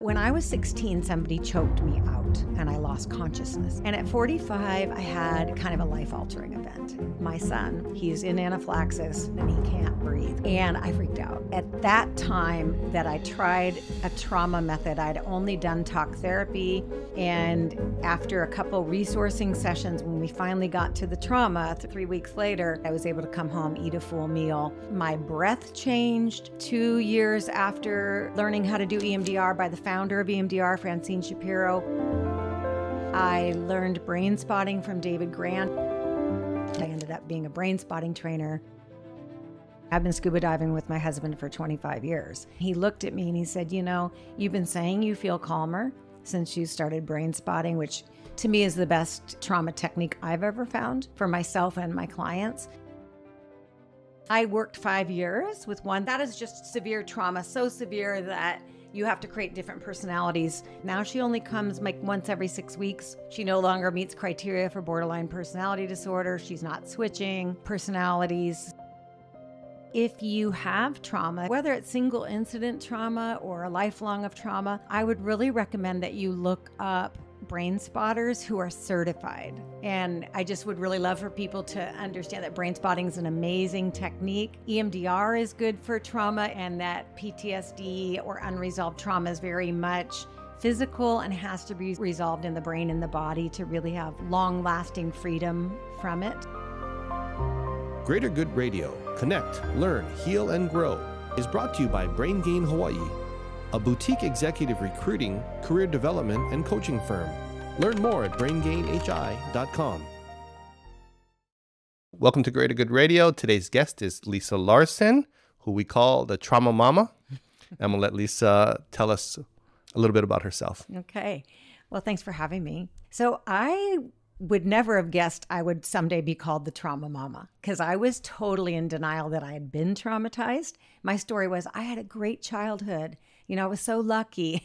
When I was 16, somebody choked me out and I lost consciousness. And at 45, I had kind of a life-altering event. My son, he's in anaphylaxis and he can't breathe. And I freaked out. At that time that I tried a trauma method, I'd only done talk therapy. And after a couple resourcing sessions, when we finally got to the trauma, 3 weeks later, I was able to come home, eat a full meal. My breath changed 2 years after learning how to do EMDR by the founder of EMDR, Francine Shapiro. I learned Brainspotting from David Grant. I ended up being a Brainspotting trainer. I've been scuba diving with my husband for 25 years. He looked at me and he said, you know, you've been saying you feel calmer since you started Brainspotting, which to me is the best trauma technique I've ever found for myself and my clients. I worked 5 years with one. That is just severe trauma, so severe that you have to create different personalities. Now she only comes like once every 6 weeks. She no longer meets criteria for borderline personality disorder. She's not switching personalities. If you have trauma, whether it's single incident trauma or a lifelong of trauma, I would really recommend that you look up brain spotters who are certified. And I just would really love for people to understand that brain spotting is an amazing technique. EMDR is good for trauma, and that PTSD or unresolved trauma is very much physical and has to be resolved in the brain and the body to really have long-lasting freedom from it. Greater Good Radio, connect, learn, heal, and grow, is brought to you by Brain Gain Hawaii, a boutique executive recruiting, career development, and coaching firm. Learn more at braingainhi.com. Welcome to Greater Good Radio. Today's guest is Lisa Larson, who we call the Trauma Mama. I'm going to let Lisa tell us a little bit about herself. Okay. Well, thanks for having me. So I would never have guessed I would someday be called the Trauma Mama, because I was totally in denial that I had been traumatized. My story was I had a great childhood. You know, I was so lucky,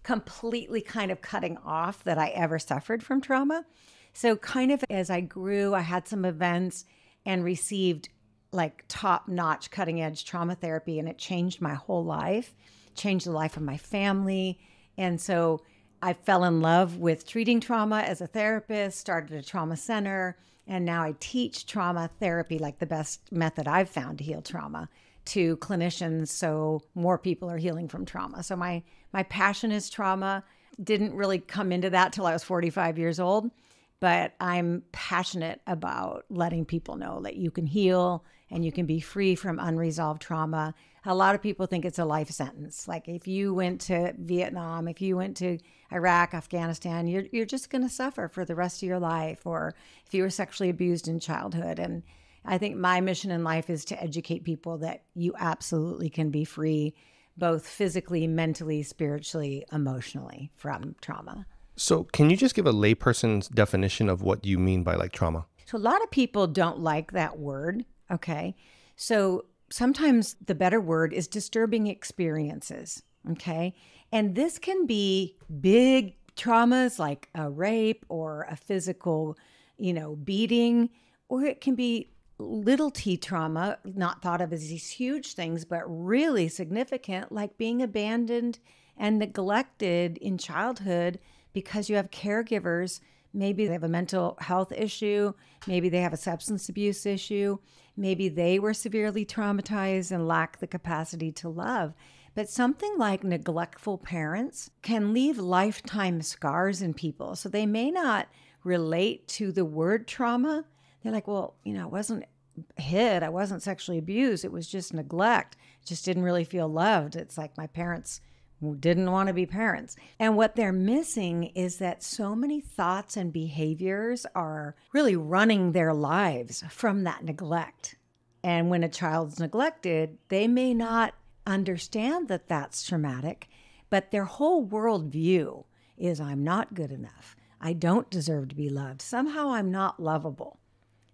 completely kind of cutting off that I ever suffered from trauma. So kind of as I grew, I had some events and received like top-notch cutting-edge trauma therapy, and it changed my whole life, changed the life of my family. And so I fell in love with treating trauma as a therapist, started a trauma center, and now I teach trauma therapy, like the best method I've found to heal trauma, to clinicians so more people are healing from trauma. So my passion is trauma. Didn't really come into that till I was 45 years old, but I'm passionate about letting people know that you can heal and you can be free from unresolved trauma. A lot of people think it's a life sentence. Like if you went to Vietnam, if you went to Iraq, Afghanistan, you're just going to suffer for the rest of your life, or if you were sexually abused in childhood. And I think my mission in life is to educate people that you absolutely can be free, both physically, mentally, spiritually, emotionally from trauma. So can you just give a layperson's definition of what you mean by like trauma? So a lot of people don't like that word, okay? So sometimes the better word is disturbing experiences, okay? And this can be big traumas like a rape or a physical, beating, or it can be little t trauma, not thought of as these huge things, but really significant, like being abandoned and neglected in childhood because you have caregivers. Maybe they have a mental health issue. Maybe they have a substance abuse issue. Maybe they were severely traumatized and lack the capacity to love. But something like neglectful parents can leave lifetime scars in people. So they may not relate to the word trauma. They're like, well, I wasn't hit. I wasn't sexually abused. It was just neglect. Just didn't really feel loved. It's like my parents didn't want to be parents. And what they're missing is that so many thoughts and behaviors are really running their lives from that neglect. And when a child's neglected, they may not understand that that's traumatic, but their whole worldview is I'm not good enough. I don't deserve to be loved. Somehow I'm not lovable,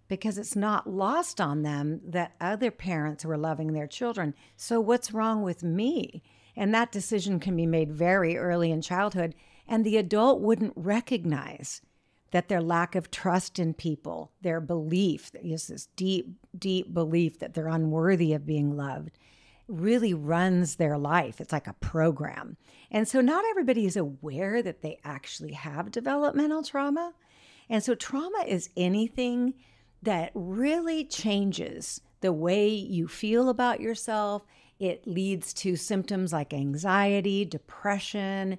because it's not lost on them that other parents were loving their children. So what's wrong with me? And that decision can be made very early in childhood, and the adult wouldn't recognize that their lack of trust in people, their belief, that is this deep, deep belief that they're unworthy of being loved, really runs their life. It's like a program. And so not everybody is aware that they actually have developmental trauma. And so trauma is anything that really changes the way you feel about yourself. It leads to symptoms like anxiety, depression,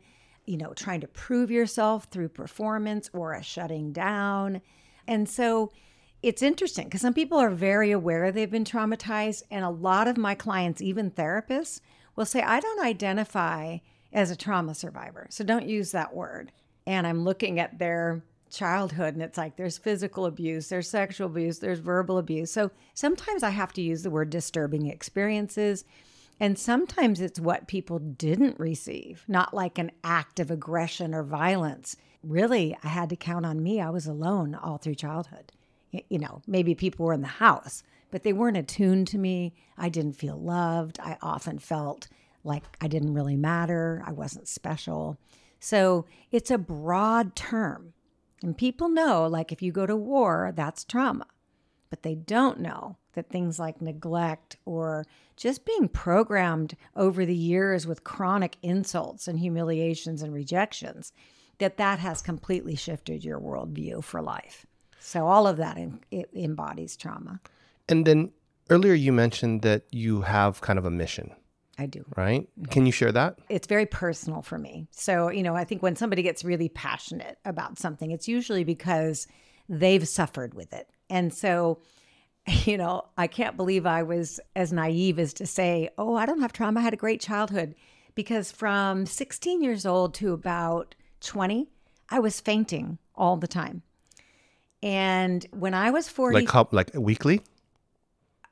trying to prove yourself through performance or a shutting down. And so it's interesting because some people are very aware they've been traumatized. And a lot of my clients, even therapists, will say, I don't identify as a trauma survivor, so don't use that word. And I'm looking at their childhood and it's like there's physical abuse, there's sexual abuse, there's verbal abuse. So sometimes I have to use the word disturbing experiences. And sometimes it's what people didn't receive, not like an act of aggression or violence. Really, I had to count on me. I was alone all through childhood. Maybe people were in the house, but they weren't attuned to me. I didn't feel loved. I often felt like I didn't really matter. I wasn't special. So it's a broad term. And people know, like if you go to war, that's trauma. But they don't know that things like neglect or just being programmed over the years with chronic insults and humiliations and rejections, that has completely shifted your worldview for life. So all of that it embodies trauma. And then earlier you mentioned that you have kind of a mission. I do. Right? Can you share that? It's very personal for me. So, I think when somebody gets really passionate about something, it's usually because they've suffered with it. And so, I can't believe I was as naive as to say, oh, I don't have trauma. I had a great childhood. Because from 16 years old to about 20, I was fainting all the time. And when I was 40... Like weekly?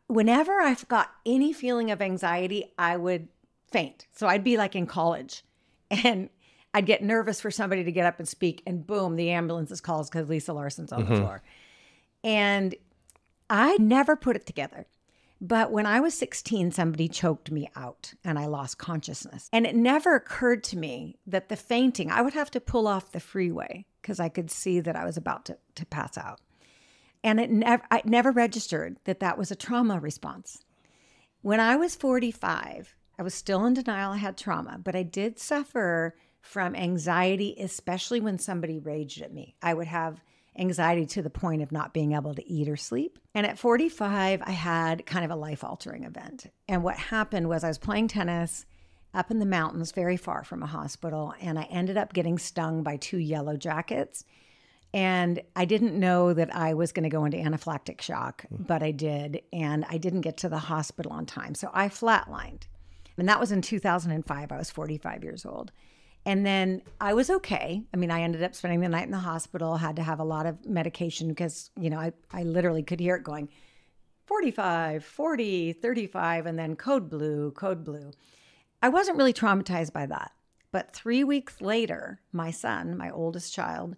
Whenever I got any feeling of anxiety, I would faint. So I'd be like in college and I'd get nervous for somebody to get up and speak and boom, the ambulance is called because Lisa Larson's on the floor. And I never put it together. But when I was 16, somebody choked me out and I lost consciousness. And it never occurred to me that the fainting, I would have to pull off the freeway because I could see that I was about to pass out. And I never registered that was a trauma response. When I was 45, I was still in denial I had trauma, but I did suffer from anxiety, especially when somebody raged at me. I would have anxiety to the point of not being able to eat or sleep. And at 45, I had kind of a life-altering event. And what happened was I was playing tennis up in the mountains, very far from a hospital, and I ended up getting stung by 2 yellow jackets. And I didn't know that I was going to go into anaphylactic shock, but I did. And I didn't get to the hospital on time. So I flatlined. And that was in 2005. I was 45 years old. And then I was okay. I mean, I ended up spending the night in the hospital, had to have a lot of medication because, I literally could hear it going 45, 40, 35, and then code blue, code blue. I wasn't really traumatized by that. But 3 weeks later, my son, my oldest child,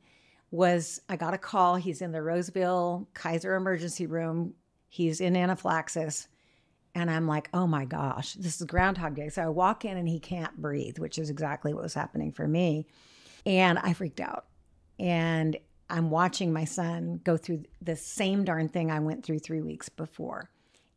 I got a call. He's in the Roseville Kaiser emergency room. He's in anaphylaxis. And I'm like, oh my gosh, this is Groundhog Day. So I walk in and he can't breathe, which is exactly what was happening for me. And I freaked out. And I'm watching my son go through the same darn thing I went through 3 weeks before.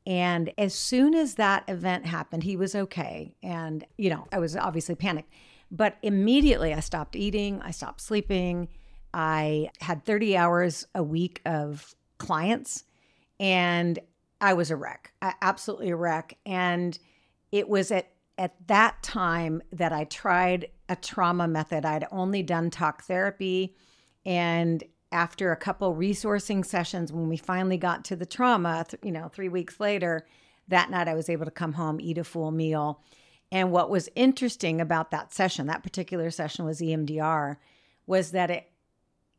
And as soon as that event happened, he was okay. And, I was obviously panicked. But immediately I stopped eating. I stopped sleeping. I had 30 hours a week of clients and I was a wreck, absolutely a wreck. And it was at that time that I tried a trauma method. I'd only done talk therapy. And after a couple resourcing sessions, when we finally got to the trauma, 3 weeks later, that night I was able to come home, eat a full meal. And what was interesting about that session, that particular session was EMDR, was that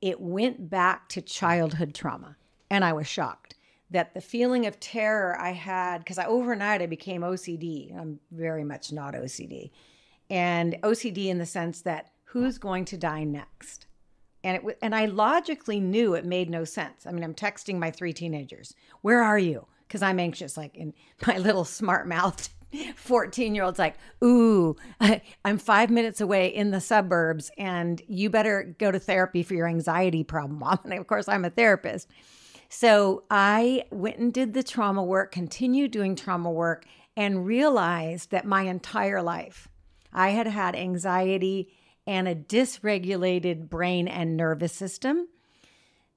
it went back to childhood trauma. And I was shocked that the feeling of terror I had, because overnight I became OCD. I'm very much not OCD. And OCD in the sense that who's going to die next? And I logically knew it made no sense. I mean, I'm texting my 3 teenagers. Where are you? Because I'm anxious, like in my little smart-mouthed 14-year-old's like, ooh, I'm 5 minutes away in the suburbs and you better go to therapy for your anxiety problem, Mom. And of course, I'm a therapist. So I went and did the trauma work, continued doing trauma work, and realized that my entire life I had had anxiety and a dysregulated brain and nervous system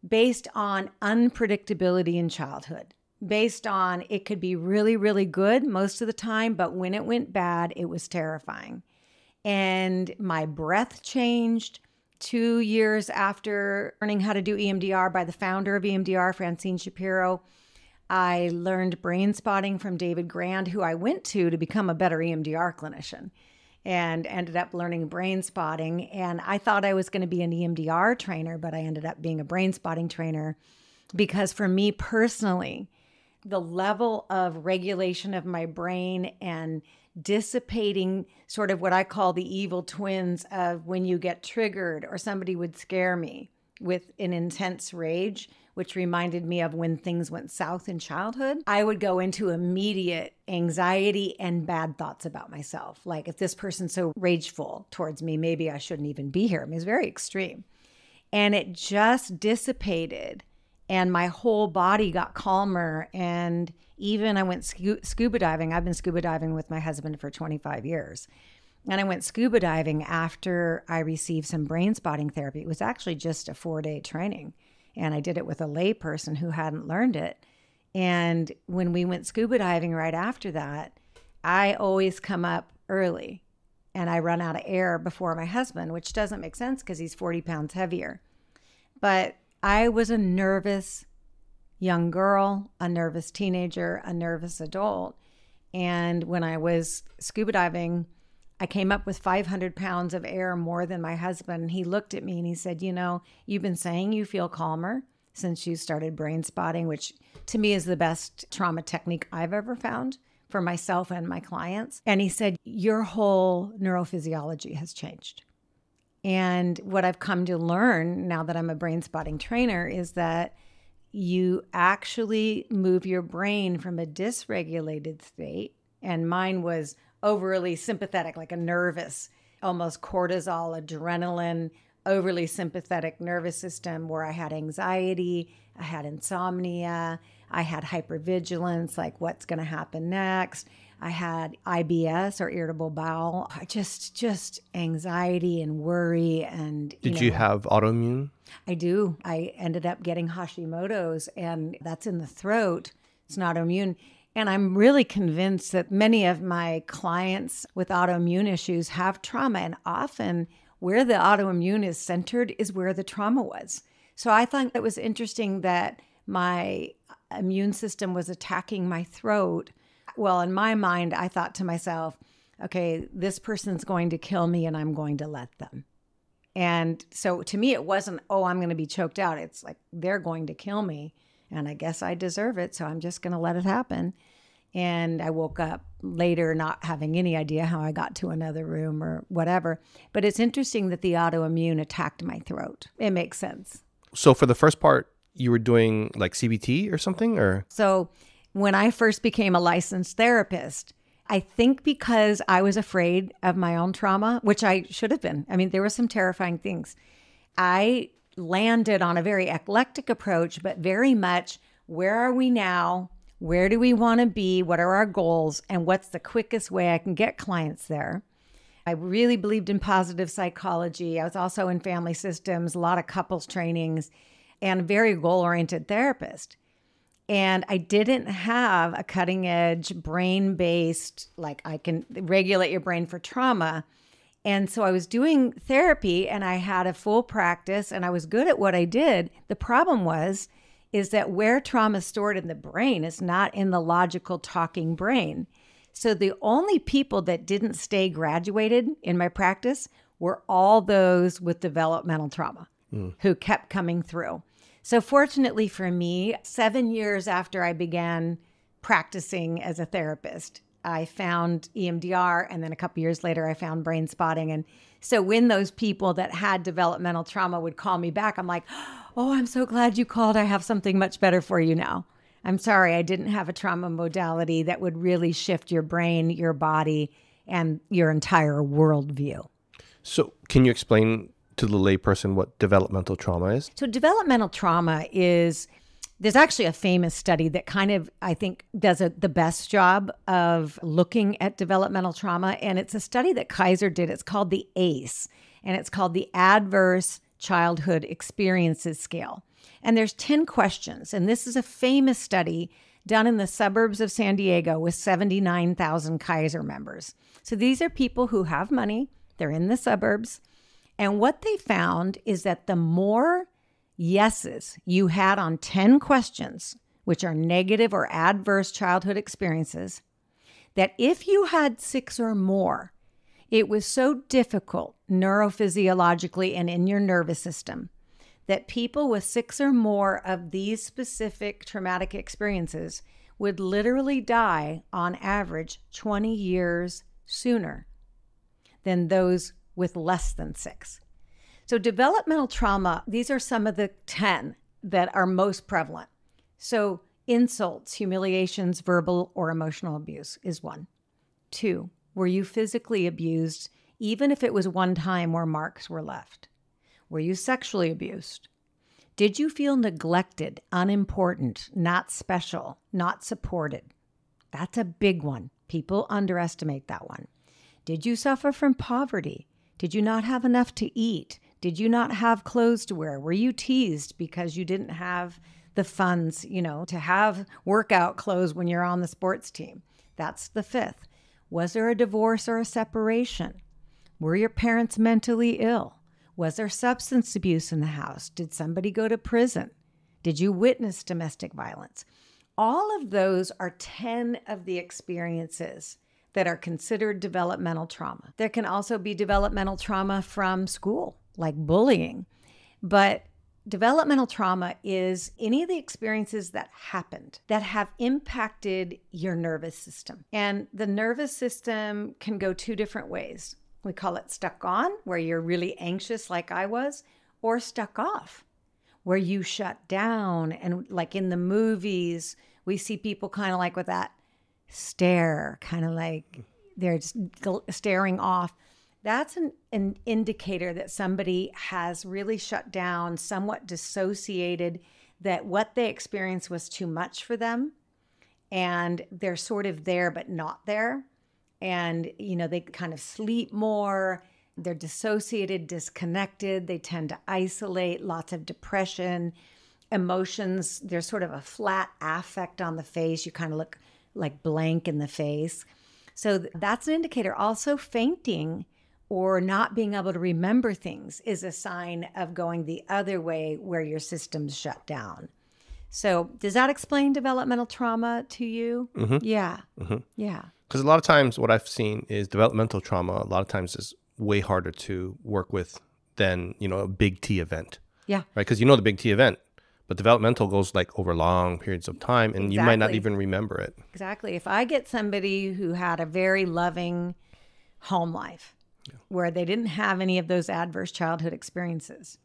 based on unpredictability in childhood, based on it could be really, really good most of the time, but when it went bad, it was terrifying. And my breath changed 2 years after learning how to do EMDR by the founder of EMDR, Francine Shapiro. I learned Brainspotting from David Grand, who I went to become a better EMDR clinician, and ended up learning Brainspotting. And I thought I was going to be an EMDR trainer, but I ended up being a Brainspotting trainer because for me personally, the level of regulation of my brain and dissipating sort of what I call the evil twins of when you get triggered or somebody would scare me with an intense rage, which reminded me of when things went south in childhood, I would go into immediate anxiety and bad thoughts about myself. Like, if this person's so rageful towards me, maybe I shouldn't even be here. I mean, it's very extreme. And it just dissipated and my whole body got calmer. And even I went scuba diving. I've been scuba diving with my husband for 25 years. And I went scuba diving after I received some brain spotting therapy. It was actually just a 4-day training. And I did it with a lay person who hadn't learned it. And when we went scuba diving right after that, I always come up early and I run out of air before my husband, which doesn't make sense because he's 40 pounds heavier. But I was a nervous young girl, a nervous teenager, a nervous adult. And when I was scuba diving, I came up with 500 pounds of air more than my husband. He looked at me and he said, you know, you've been saying you feel calmer since you started brain spotting, which to me is the best trauma technique I've ever found for myself and my clients. And he said, your whole neurophysiology has changed. And what I've come to learn now that I'm a brain spotting trainer is that you actually move your brain from a dysregulated state. And mine was overly sympathetic, like a nervous, almost cortisol, adrenaline, overly sympathetic nervous system where I had anxiety, I had insomnia, I had hypervigilance, like what's going to happen next. I had IBS or irritable bowel, just anxiety and worry. And Did you have autoimmune? I do. I ended up getting Hashimoto's, and that's in the throat. It's not autoimmune. And I'm really convinced that many of my clients with autoimmune issues have trauma, and often where the autoimmune is centered is where the trauma was. So I thought it was interesting that my immune system was attacking my throat. Well, in my mind, I thought to myself, okay, this person's going to kill me and I'm going to let them. And so to me, it wasn't, oh, I'm going to be choked out. It's like, they're going to kill me. And I guess I deserve it, so I'm just going to let it happen. And I woke up later not having any idea how I got to another room or whatever. But it's interesting that the autoimmune attacked my throat. It makes sense. So for the first part, you were doing like CBT or something, or? So when I first became a licensed therapist, I think because I was afraid of my own trauma, which I should have been. I mean, there were some terrifying things. I landed on a very eclectic approach, but very much, where are we now? Where do we want to be? What are our goals? And what's the quickest way I can get clients there? I really believed in positive psychology. I was also in family systems, a lot of couples trainings, and a very goal-oriented therapist. And I didn't have a cutting edge brain-based, like I can regulate your brain for trauma. And so I was doing therapy and I had a full practice and I was good at what I did. The problem is that where trauma is stored in the brain is not in the logical talking brain. So the only people that didn't stay graduated in my practice were all those with developmental trauma who kept coming through. So fortunately for me, 7 years after I began practicing as a therapist, I found EMDR, and then a couple years later, I found brain spotting. And so when those people that had developmental trauma would call me back, I'm like, oh, I'm so glad you called. I have something much better for you now. I'm sorry, I didn't have a trauma modality that would really shift your brain, your body, and your entire worldview. So can you explain to the layperson what developmental trauma is? So developmental trauma is There's actually a famous study that kind of, I think, does the best job of looking at developmental trauma. And it's a study that Kaiser did. It's called the ACE, and it's called the Adverse Childhood Experiences Scale. And there's 10 questions. And this is a famous study done in the suburbs of San Diego with 79,000 Kaiser members. So these are people who have money. They're in the suburbs. And what they found is that the more yeses you had on 10 questions, which are negative or adverse childhood experiences, that if you had 6 or more, it was so difficult neurophysiologically and in your nervous system that people with 6 or more of these specific traumatic experiences would literally die on average 20 years sooner than those with less than 6. So developmental trauma, these are some of the 10 that are most prevalent. So insults, humiliations, verbal or emotional abuse is 1. 2, were you physically abused, even if it was one time where marks were left? Were you sexually abused? Did you feel neglected, unimportant, not special, not supported? That's a big one. People underestimate that one. Did you suffer from poverty? Did you not have enough to eat? Did you not have clothes to wear? Were you teased because you didn't have the funds, to have workout clothes when you're on the sports team? That's the 5th. Was there a divorce or a separation? Were your parents mentally ill? Was there substance abuse in the house? Did somebody go to prison? Did you witness domestic violence? All of those are 10 of the experiences that are considered developmental trauma. There can also be developmental trauma from school, like bullying. But developmental trauma is any of the experiences that happened that have impacted your nervous system. And the nervous system can go 2 different ways. We call it stuck on, where you're really anxious like I was, or stuck off, where you shut down. And like in the movies, we see people kind of like with that stare, kind of like they're just staring off. That's an indicator that somebody has really shut down, somewhat dissociated, that what they experienced was too much for them. And they're sort of there, but not there. And, they kind of sleep more. They're dissociated, disconnected. They tend to isolate, lots of depression, emotions. There's sort of a flat affect on the face. You kind of look like blank in the face. So that's an indicator. Also, fainting or not being able to remember things is a sign of going the other way where your system's shut down. So does that explain developmental trauma to you? Mm-hmm. Yeah. Mm-hmm. Yeah. Because a lot of times what I've seen is developmental trauma, a lot of times is way harder to work with than, a big T event. Yeah. Right? Because the big T event, but developmental goes like over long periods of time and you might not even remember it. Exactly. If I get somebody who had a very loving home life where they didn't have any of those adverse childhood experiences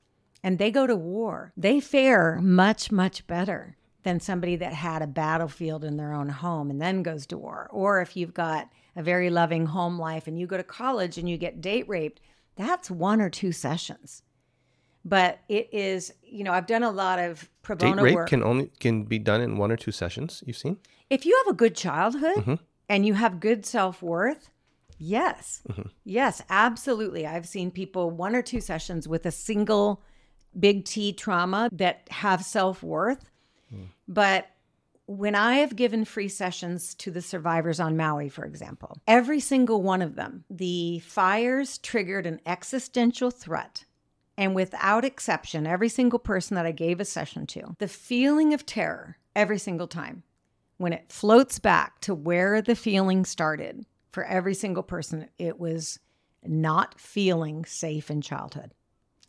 and they go to war, they fare much, much better than somebody that had a battlefield in their own home and then goes to war. Or if you've got a very loving home life and you go to college and you get date raped, that's 1 or 2 sessions. But it is, I've done a lot of pro bono work. Date rape can be done in 1 or 2 sessions, you've seen? If you have a good childhood Mm-hmm. and you have good self-worth, yes. Mm-hmm. Yes, absolutely. I've seen people 1 or 2 sessions with a single big T trauma that have self-worth. But when I have given free sessions to the survivors on Maui, for example, every single one of them, the fires triggered an existential threat. And without exception, every single person that I gave a session to, the feeling of terror every single time, when it floats back to where the feeling started, for every single person, it was not feeling safe in childhood,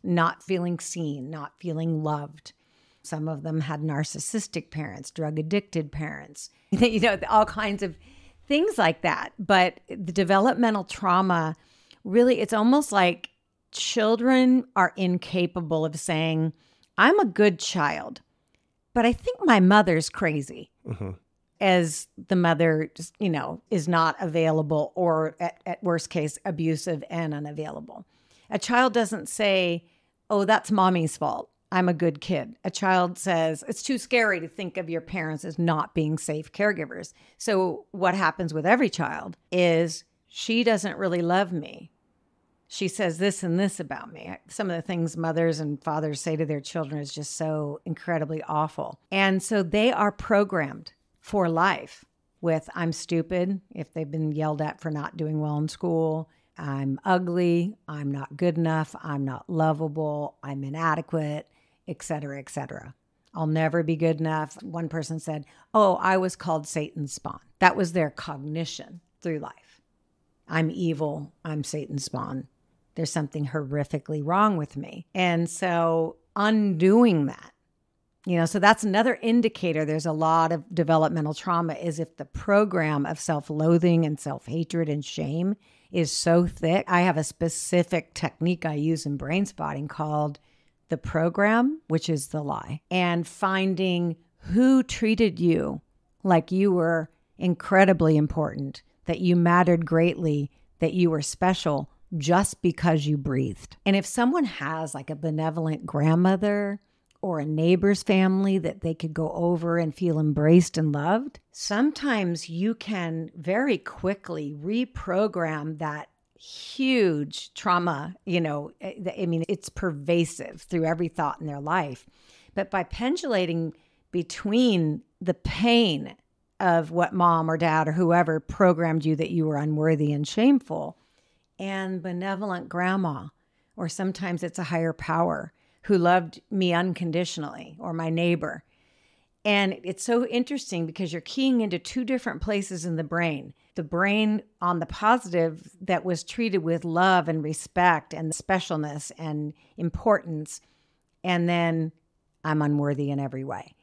not feeling seen, not feeling loved. Some of them had narcissistic parents, drug-addicted parents, all kinds of things like that. But the developmental trauma, really, it's almost like children are incapable of saying, I'm a good child, but I think my mother's crazy. Mm-hmm. As the mother, is not available or at worst case, abusive and unavailable. A child doesn't say, oh, that's mommy's fault. I'm a good kid. A child says, it's too scary to think of your parents as not being safe caregivers. So what happens with every child is she doesn't really love me. She says this and this about me. Some of the things mothers and fathers say to their children is just so incredibly awful. And so they are programmed for life with I'm stupid, if they've been yelled at for not doing well in school. I'm ugly, I'm not good enough, I'm not lovable, I'm inadequate, et cetera, et cetera. I'll never be good enough. One person said, oh, I was called Satan's spawn. That was their cognition through life. I'm evil, I'm Satan's spawn. There's something horrifically wrong with me. And so undoing that, so that's another indicator. There's a lot of developmental trauma is if the program of self-loathing and self-hatred and shame is so thick. I have a specific technique I use in Brainspotting called the program, which is the lie, and finding who treated you like you were incredibly important, that you mattered greatly, that you were special just because you breathed. And if someone has like a benevolent grandmother or a neighbor's family that they could go over and feel embraced and loved, sometimes you can very quickly reprogram that huge trauma. It's pervasive through every thought in their life. But by pendulating between the pain of what mom or dad or whoever programmed you that you were unworthy and shameful, and benevolent grandma, or sometimes it's a higher power who loved me unconditionally, or my neighbor. And it's so interesting because you're keying into two different places in the brain. The brain on the positive that was treated with love and respect and specialness and importance, and then I'm unworthy in every way.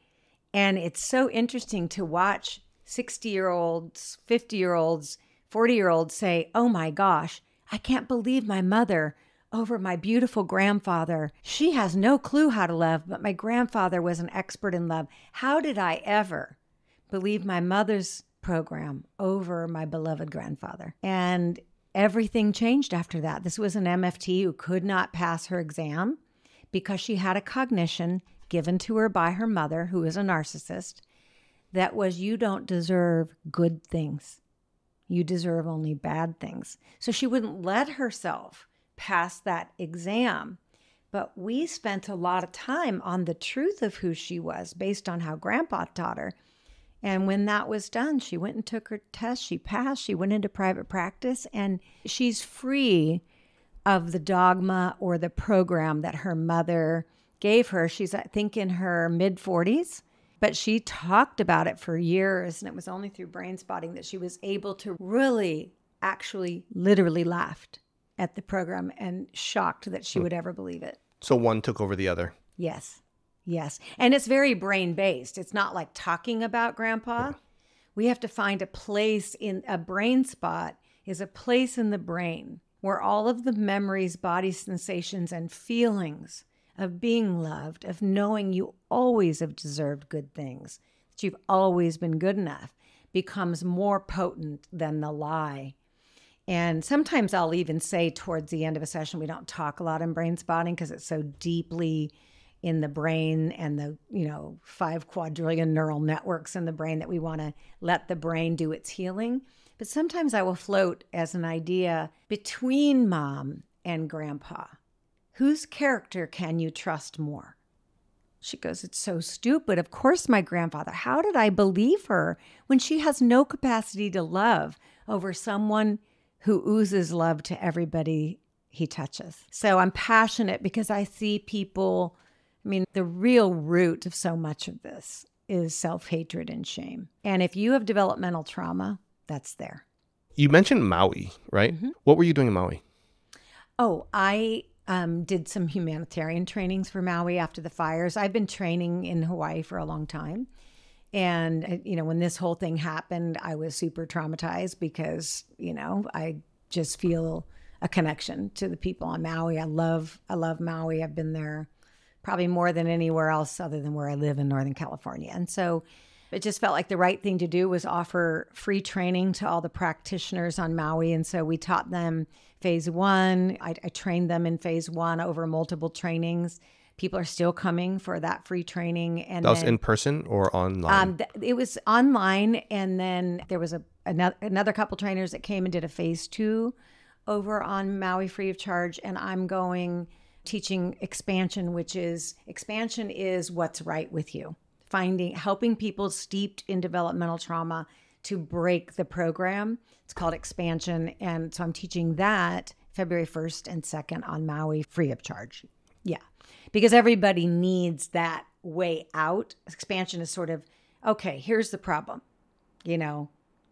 And it's so interesting to watch 60-year-olds, 50-year-olds, 40-year-olds say, oh my gosh, I can't believe my mother over my beautiful grandfather. She has no clue how to love, but my grandfather was an expert in love. How did I ever believe my mother's program over my beloved grandfather? And everything changed after that. This was an MFT who could not pass her exam because she had a cognition given to her by her mother, who is a narcissist, that was, you don't deserve good things. You deserve only bad things. So she wouldn't let herself pass that exam. But we spent a lot of time on the truth of who she was based on how grandpa taught her. And when that was done, she went and took her test. She passed. She went into private practice, and she's free of the dogma or the program that her mother gave her. She's, I think, in her mid-40s. But she talked about it for years, and it was only through Brainspotting that she was able to really, actually, literally laughed at the program and shocked that she would ever believe it. So one took over the other. Yes. Yes. And it's very brain-based. It's not like talking about grandpa. Yeah. We have to find a place in a brain spot is a place in the brain where all of the memories, body sensations, and feelings of being loved, of knowing you always have deserved good things, that you've always been good enough, becomes more potent than the lie. And sometimes I'll even say towards the end of a session, we don't talk a lot in Brainspotting because it's so deeply in the brain and the 5 quadrillion neural networks in the brain that we want to let the brain do its healing. But sometimes I will float as an idea between mom and grandpa. Whose character can you trust more? She goes, it's so stupid. Of course, my grandfather. How did I believe her when she has no capacity to love over someone who oozes love to everybody he touches? So I'm passionate because I see people, the real root of so much of this is self-hatred and shame. And if you have developmental trauma, that's there. You mentioned Maui, right? Mm-hmm. What were you doing in Maui? Oh, I did some humanitarian trainings for Maui after the fires. I've been training in Hawaii for a long time. And, when this whole thing happened, I was super traumatized because, I just feel a connection to the people on Maui. I love Maui. I've been there probably more than anywhere else other than where I live in Northern California. And so it just felt like the right thing to do was offer free training to all the practitioners on Maui. And so we taught them phase 1. I trained them in phase 1 over multiple trainings People are still coming for that free training. And That was in person or online? it was online. And then there was another couple trainers that came and did a phase 2 over on Maui free of charge. And I'm teaching expansion, expansion is what's right with you. Helping people steeped in developmental trauma to break the program. It's called Expansion. And so I'm teaching that February 1st and 2nd on Maui free of charge. Yeah. Because everybody needs that way out. Expansion is sort of, okay, here's the problem.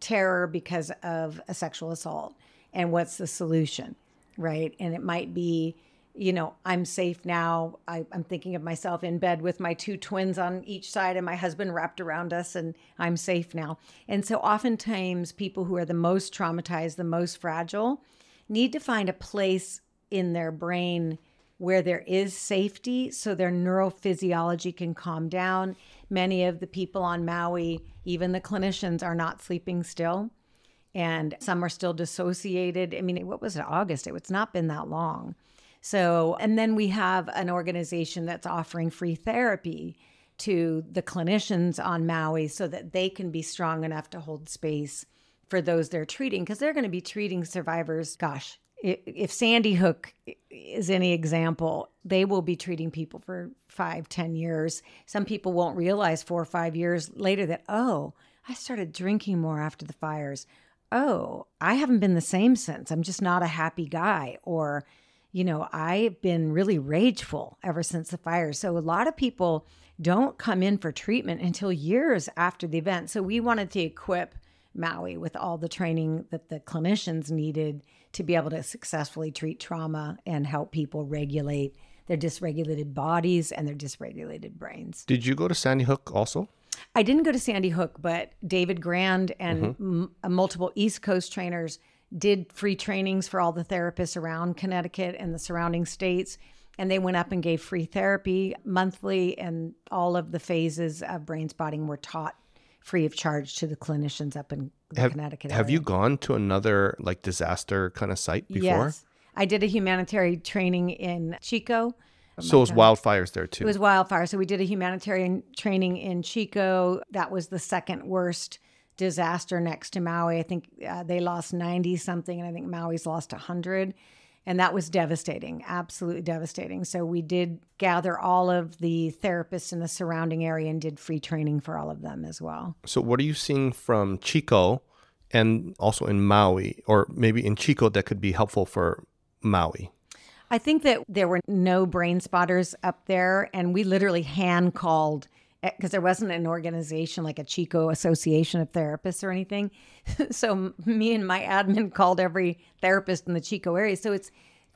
Terror because of a sexual assault. And what's the solution, right? And it might be, I'm safe now. I'm thinking of myself in bed with my 2 twins on each side and my husband wrapped around us, and I'm safe now. And so oftentimes people who are the most traumatized, the most fragile, need to find a place in their brain where there is safety so their neurophysiology can calm down. Many of the people on Maui, even the clinicians, are not sleeping still. And some are still dissociated. I mean, what was it, August? It's not been that long. So, and then we have an organization that's offering free therapy to the clinicians on Maui so that they can be strong enough to hold space for those they're treating, because they're going to be treating survivors. Gosh, if Sandy Hook is any example, they will be treating people for 5-10 years. Some people won't realize 4 or 5 years later that, oh, I started drinking more after the fires. Oh, I haven't been the same since. I'm just not a happy guy. Or, I've been really rageful ever since the fire. So a lot of people don't come in for treatment until years after the event. So we wanted to equip Maui with all the training that the clinicians needed to be able to successfully treat trauma and help people regulate their dysregulated bodies and their dysregulated brains. Did you go to Sandy Hook also? I didn't go to Sandy Hook, but David Grand and multiple East Coast trainers did free trainings for all the therapists around Connecticut and the surrounding states. And they went up and gave free therapy monthly, and all of the phases of Brainspotting were taught free of charge to the clinicians up in the Connecticut area. Have you gone to another disaster kind of site before? Yes. I did a humanitarian training in Chico. So it was wildfires there too? It was wildfire. So we did a humanitarian training in Chico. That was the second worst disaster next to Maui. I think they lost 90 something, and I think Maui's lost 100. And that was devastating, absolutely devastating. So we did gather all of the therapists in the surrounding area and did free training for all of them as well. So what are you seeing from Chico and also in Maui, or maybe in Chico, that could be helpful for Maui? I think that there were no brain spotters up there, and we literally hand called, because there wasn't an organization like a Chico Association of Therapists or anything. So me and my admin called every therapist in the Chico area. So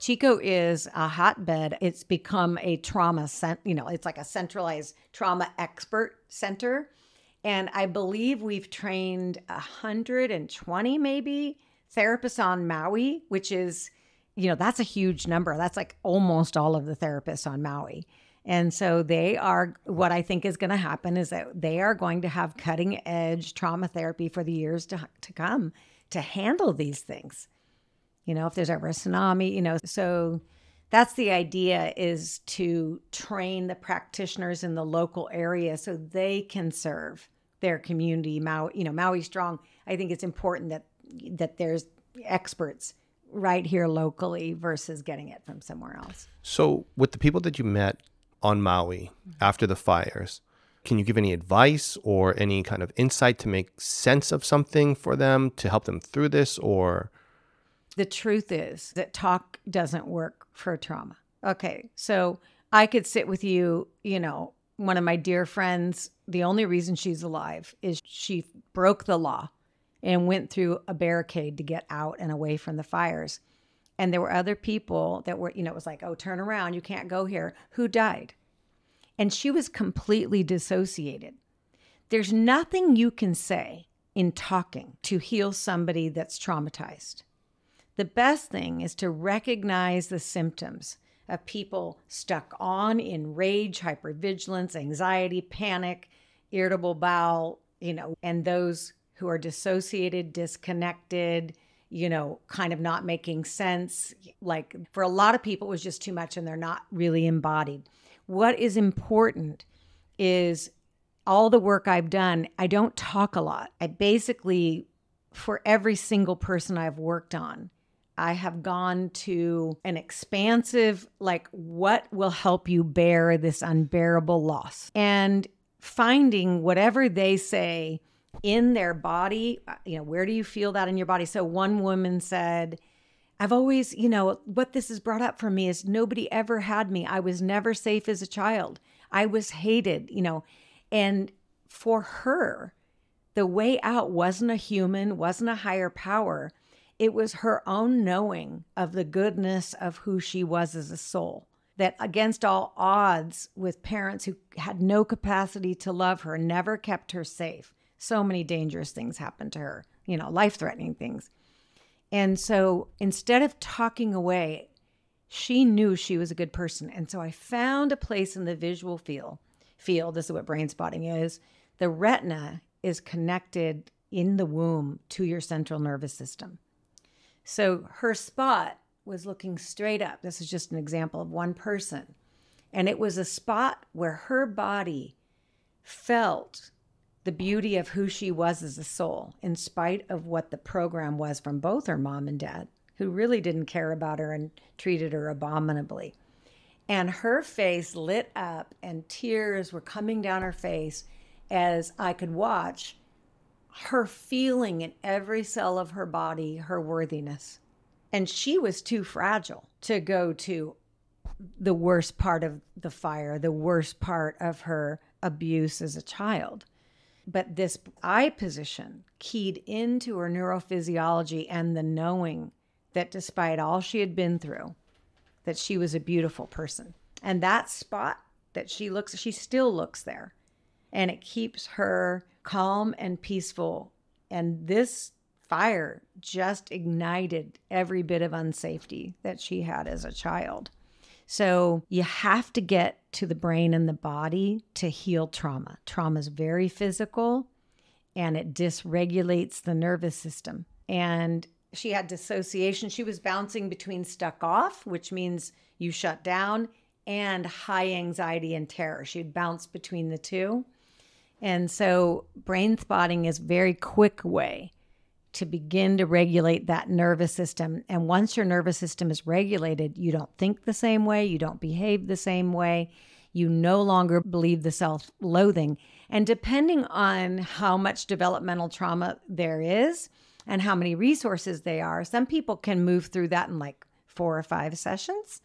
Chico is a hotbed. It's become a trauma it's like a centralized trauma expert center. And I believe we've trained 120 maybe therapists on Maui, which is, that's a huge number. That's like almost all of the therapists on Maui. And so what I think is going to happen is that they are going to have cutting edge trauma therapy for the years to come to handle these things. If there's ever a tsunami, so that's the idea, is to train the practitioners in the local area so they can serve their community. Maui Strong, I think it's important that there's experts right here locally versus getting it from somewhere else. So with the people that you met on Maui after the fires, can you give any advice or any kind of insight to make sense of something for them to help them through this? Or the truth is that talk doesn't work for trauma. Okay, so I could sit with you, one of my dear friends, the only reason she's alive is she broke the law and went through a barricade to get out and away from the fires. And there were other people that were, it was like, oh, turn around, you can't go here, who died. And she was completely dissociated. There's nothing you can say in talking to heal somebody that's traumatized. The best thing is to recognize the symptoms of people stuck on in rage, hypervigilance, anxiety, panic, irritable bowel, and those who are dissociated, disconnected, kind of not making sense. Like for a lot of people, it was just too much and they're not really embodied. what is important is all the work I've done, I don't talk a lot. I basically, for every single person I've worked on, I have gone to an expansive, like, what will help you bear this unbearable loss? And finding whatever they say in their body, where do you feel that in your body? So one woman said, I've always, what this has brought up for me is nobody ever had me. I was never safe as a child. I was hated, and for her, the way out wasn't a human, wasn't a higher power. It was her own knowing of the goodness of who she was as a soul, that against all odds with parents who had no capacity to love her, never kept her safe. So many dangerous things happened to her, life-threatening things. And so instead of talking away, she knew she was a good person. And so I found a place in the visual field. This is what Brainspotting is. The retina is connected in the womb to your central nervous system. So her spot was looking straight up. This is just an example of one person. And it was a spot where her body felt the beauty of who she was as a soul, in spite of what the program was from both her mom and dad, who really didn't care about her and treated her abominably. And her face lit up and tears were coming down her face as I could watch her feeling in every cell of her body her worthiness. And she was too fragile to go to the worst part of the fire, the worst part of her abuse as a child. But this eye position keyed into her neurophysiology and the knowing that despite all she had been through, that she was a beautiful person. And that spot that she still looks there. And it keeps her calm and peaceful. And this fire just ignited every bit of unsafety that she had as a child. So you have to get to the brain and the body to heal trauma. Trauma is very physical and it dysregulates the nervous system. And she had dissociation. She was bouncing between stuck off, which means you shut down, and high anxiety and terror. She'd bounce between the two. And so Brainspotting is a very quick way to begin to regulate that nervous system. And once your nervous system is regulated, you don't think the same way, you don't behave the same way, you no longer believe the self-loathing. And depending on how much developmental trauma there is and how many resources they are, some people can move through that in like 4 or 5 sessions.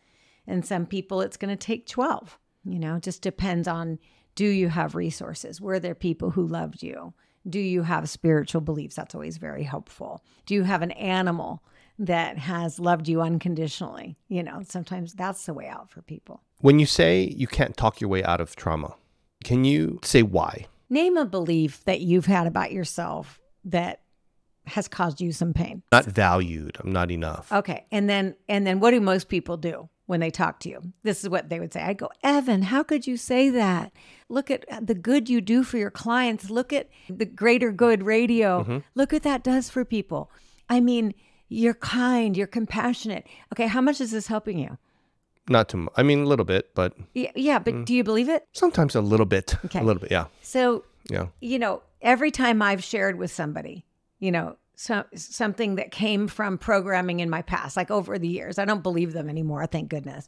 And some people it's going to take 12. Just depends on, do you have resources? Were there people who loved you? Do you have spiritual beliefs? That's always very helpful. Do you have an animal that has loved you unconditionally? Sometimes that's the way out for people. When you say you can't talk your way out of trauma, can you say why? Name a belief that you've had about yourself that has caused you some pain. Not valued. I'm not enough. Okay. And then what do most people do when they talk to you? This is what they would say. I go, Evan, how could you say that? Look at the good you do for your clients. Look at the Greater Good Radio. Mm-hmm. Look what that does for people. I mean, you're kind, you're compassionate. Okay, how much is this helping you? Not too much. I mean, a little bit, but... Yeah, but do you believe it? Sometimes a little bit. Okay. A little bit, yeah. So, yeah. Every time I've shared with somebody, something that came from programming in my past, like over the years, I don't believe them anymore, thank goodness.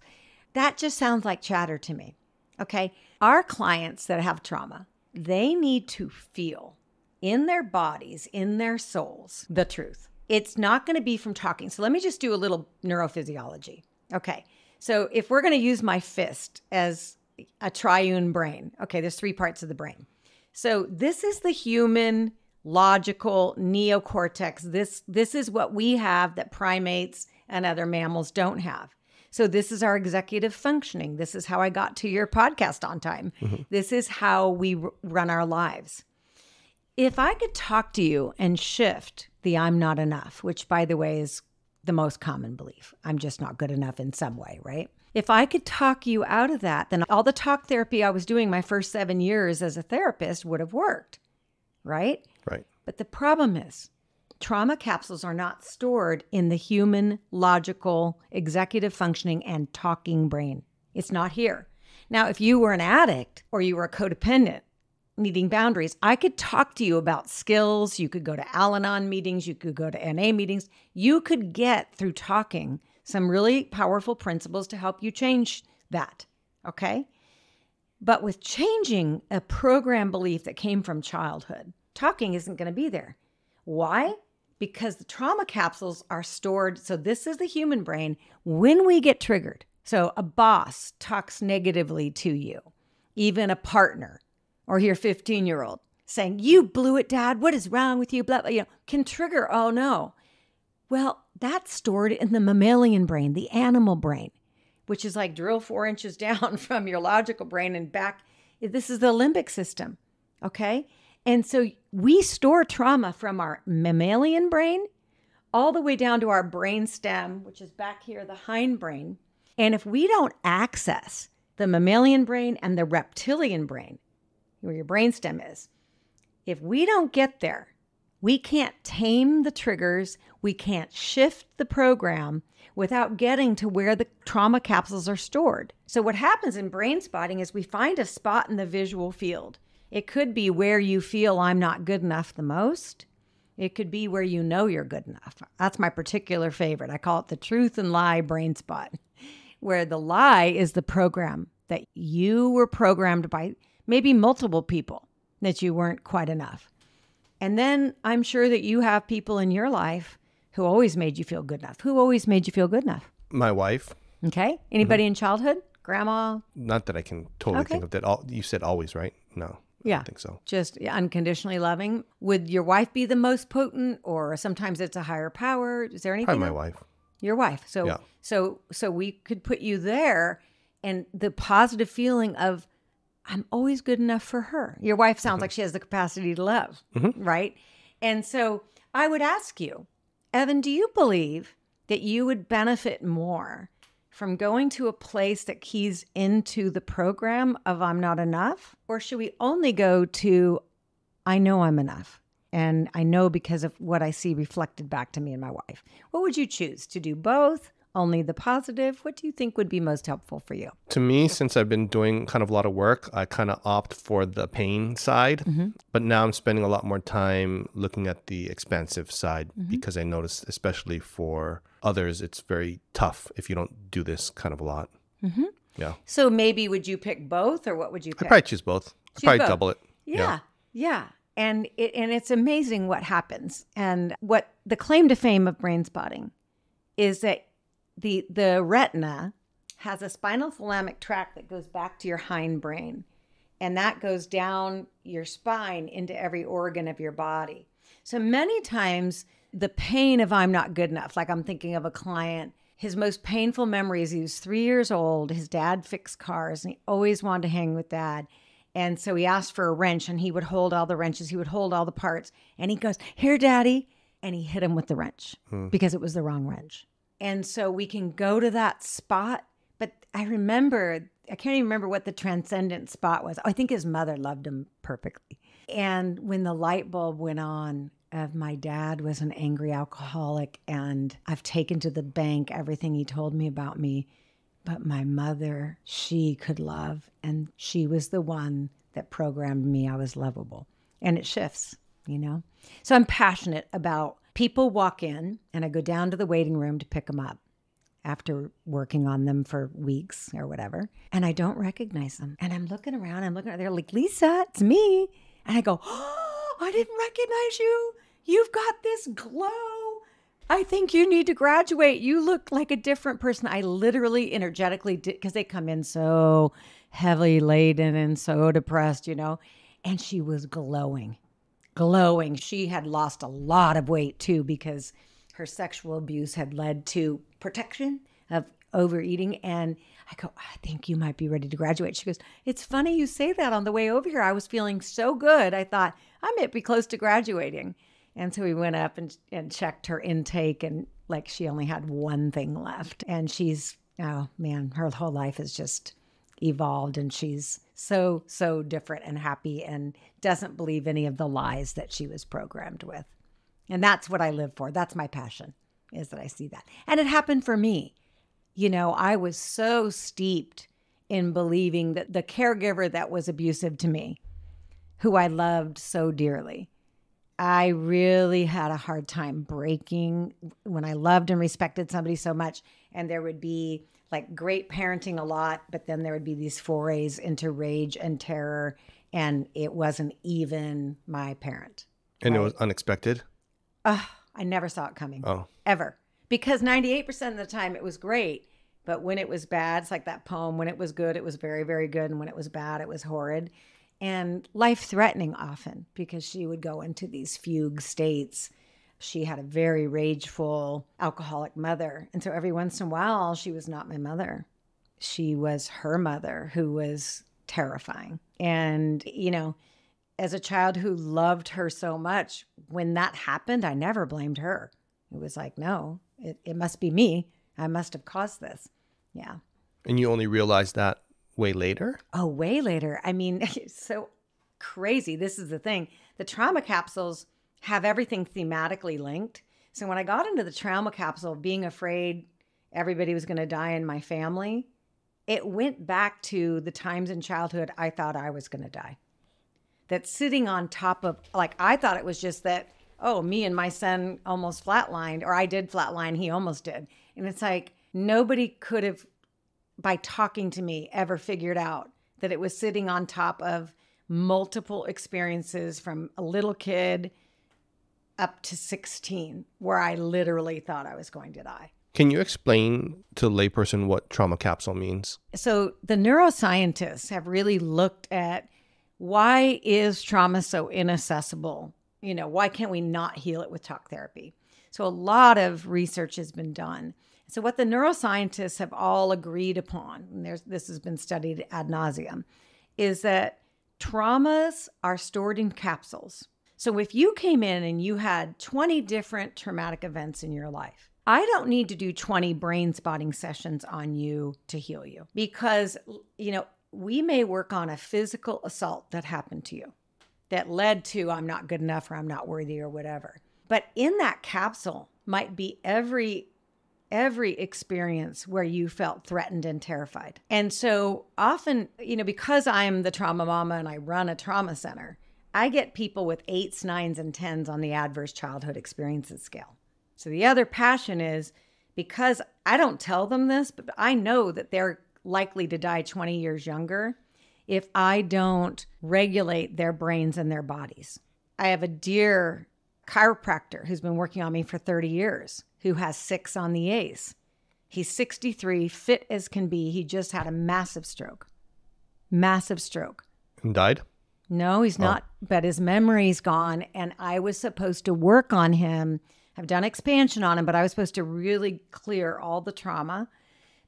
That just sounds like chatter to me, okay? Our clients that have trauma, they need to feel in their bodies, in their souls, the truth. It's not going to be from talking. So let me just do a little neurophysiology. Okay. So if we're going to use my fist as a triune brain, okay, there's 3 parts of the brain. So this is the human logical neocortex. This is what we have that primates and other mammals don't have. So this is our executive functioning. This is how I got to your podcast on time. Mm-hmm. This is how we run our lives. If I could talk to you and shift the I'm not enough, which by the way is the most common belief. I'm just not good enough in some way, right? If I could talk you out of that, then all the talk therapy I was doing my first 7 years as a therapist would have worked, right? Right. But the problem is trauma capsules are not stored in the human, logical, executive functioning and talking brain. It's not here. Now, if you were an addict or you were a codependent needing boundaries, I could talk to you about skills. You could go to Al-Anon meetings. You could go to NA meetings. You could get through talking some really powerful principles to help you change that. Okay? But with changing a program belief that came from childhood, talking isn't going to be there. Why? Because the trauma capsules are stored. So this is the human brain when we get triggered. So a boss talks negatively to you, even a partner or your 15-year-old saying, you blew it, Dad. What is wrong with you? Blah, blah, can trigger, oh no. Well, that's stored in the mammalian brain, the animal brain, which is like drill 4 inches down from your logical brain and back. This is the limbic system, okay? And so we store trauma from our mammalian brain all the way down to our brain stem, which is back here, the hindbrain. And if we don't access the mammalian brain and the reptilian brain, where your brain stem is, if we don't get there, we can't tame the triggers, we can't shift the program without getting to where the trauma capsules are stored. So what happens in brain spotting is we find a spot in the visual field. It could be where you feel I'm not good enough the most. It could be where you know you're good enough. That's my particular favorite. I call it the truth and lie brain spot, where the lie is the program that you were programmed by maybe multiple people that you weren't quite enough. And then I'm sure that you have people in your life who always made you feel good enough. Who always made you feel good enough? My wife. Okay. Anybody in childhood? Grandma? Not that I can totally think of that. You said always, right? No. I don't think so. Just unconditionally loving. Would your wife be the most potent, or sometimes it's a higher power? Is there anything? Probably my wife. Your wife. So, yeah. So we could put you there, and the positive feeling of, I'm always good enough for her. Your wife sounds like she has the capacity to love, right? And so I would ask you, Evan, do you believe that you would benefit more from going to a place that keys into the program of I'm not enough? Or should we only go to I know I'm enough? And I know because of what I see reflected back to me and my wife. What would you choose? To do both? Only the positive? What do you think would be most helpful for you? To me, since I've been doing kind of a lot of work, I kind of opt for the pain side. But now I'm spending a lot more time looking at the expansive side because I notice, especially for others, it's very tough if you don't do this kind of a lot. Yeah. So maybe would you pick both, or what would you pick? I'd probably choose both. I'd probably double it. Yeah. And it's amazing what happens. And what the claim to fame of brain spotting is that the retina has a spinal thalamic tract that goes back to your hindbrain, and that goes down your spine into every organ of your body. So many times the pain of I'm not good enough, like I'm thinking of a client, his most painful memories, he was 3 years old, his dad fixed cars, and he always wanted to hang with Dad. And so he asked for a wrench, and he would hold all the wrenches, he would hold all the parts, and he goes, "Here, Daddy," and he hit him with the wrench because it was the wrong wrench. And so we can go to that spot. But I can't even remember what the transcendent spot was. I think his mother loved him perfectly. And when the light bulb went on of my dad was an angry alcoholic, and I've taken to the bank everything he told me about me, but my mother, she could love, and she was the one that programmed me I was lovable. And it shifts, you know? So I'm passionate about people walk in, and I go down to the waiting room to pick them up after working on them for weeks or whatever. And I don't recognize them. And I'm looking around, they're like, "Lisa, it's me." And I go, "Oh, I didn't recognize you. You've got this glow. I think you need to graduate. You look like a different person." I literally energetically did, because they come in so heavily laden and so depressed, you know. And she was glowing. She had lost a lot of weight too, because her sexual abuse had led to protection of overeating. And I go, "I think you might be ready to graduate." She goes, "It's funny you say that. On the way over here, I was feeling so good. I thought I might be close to graduating." And so we went up and checked her intake, and like she only had one thing left. And she's, oh man, her whole life has just evolved, and she's so different and happy, and doesn't believe any of the lies that she was programmed with. And that's what I live for. That's my passion, is that I see that. And it happened for me. You know, I was so steeped in believing that the caregiver that was abusive to me, who I loved so dearly, I really had a hard time breaking when I loved and respected somebody so much. And there would be like great parenting a lot, but then there would be these forays into rage and terror. And it wasn't even my parent. And right? it was unexpected? I never saw it coming. Ever. Because 98% of the time it was great. But when it was bad, it's like that poem, when it was good, it was very, very good. And when it was bad, it was horrid. And life-threatening often, because she would go into these fugue states. She had a very rageful, alcoholic mother. And so every once in a while, she was not my mother. She was her mother, who was terrifying. And, you know, as a child who loved her so much, when that happened, I never blamed her. It was like, no, it must be me. I must have caused this. Yeah. And you only realized that way later? Oh, way later. I mean, it's so crazy. This is the thing. The trauma capsules have everything thematically linked. So when I got into the trauma capsule, being afraid everybody was going to die in my family, it went back to the times in childhood I thought I was going to die. That sitting on top of, like, I thought it was just that, oh, me and my son almost flatlined, or I did flatline, he almost did. And it's like, nobody could have, by talking to me, ever figured out that it was sitting on top of multiple experiences from a little kid up to 16, where I literally thought I was going to die. Can you explain to a layperson what trauma capsule means? So the neuroscientists have really looked at, why is trauma so inaccessible? You know, why can't we not heal it with talk therapy? So a lot of research has been done. So what the neuroscientists have all agreed upon, and this has been studied ad nauseum, is that traumas are stored in capsules. So if you came in and you had 20 different traumatic events in your life, I don't need to do 20 brain spotting sessions on you to heal you, because, you know, we may work on a physical assault that happened to you that led to I'm not good enough or I'm not worthy or whatever. But in that capsule might be every experience where you felt threatened and terrified. And so often, you know, because I'm the trauma mama and I run a trauma center, I get people with 8s, 9s, and 10s on the adverse childhood experiences scale. So the other passion is, because I don't tell them this, but I know that they're likely to die 20 years younger if I don't regulate their brains and their bodies. I have a dear chiropractor who's been working on me for 30 years, who has 6 on the ACE. He's 63, fit as can be. He just had a massive stroke. Massive stroke. And died? No, he's not, but his memory's gone. And I was supposed to work on him. I've done expansion on him, but I was supposed to really clear all the trauma,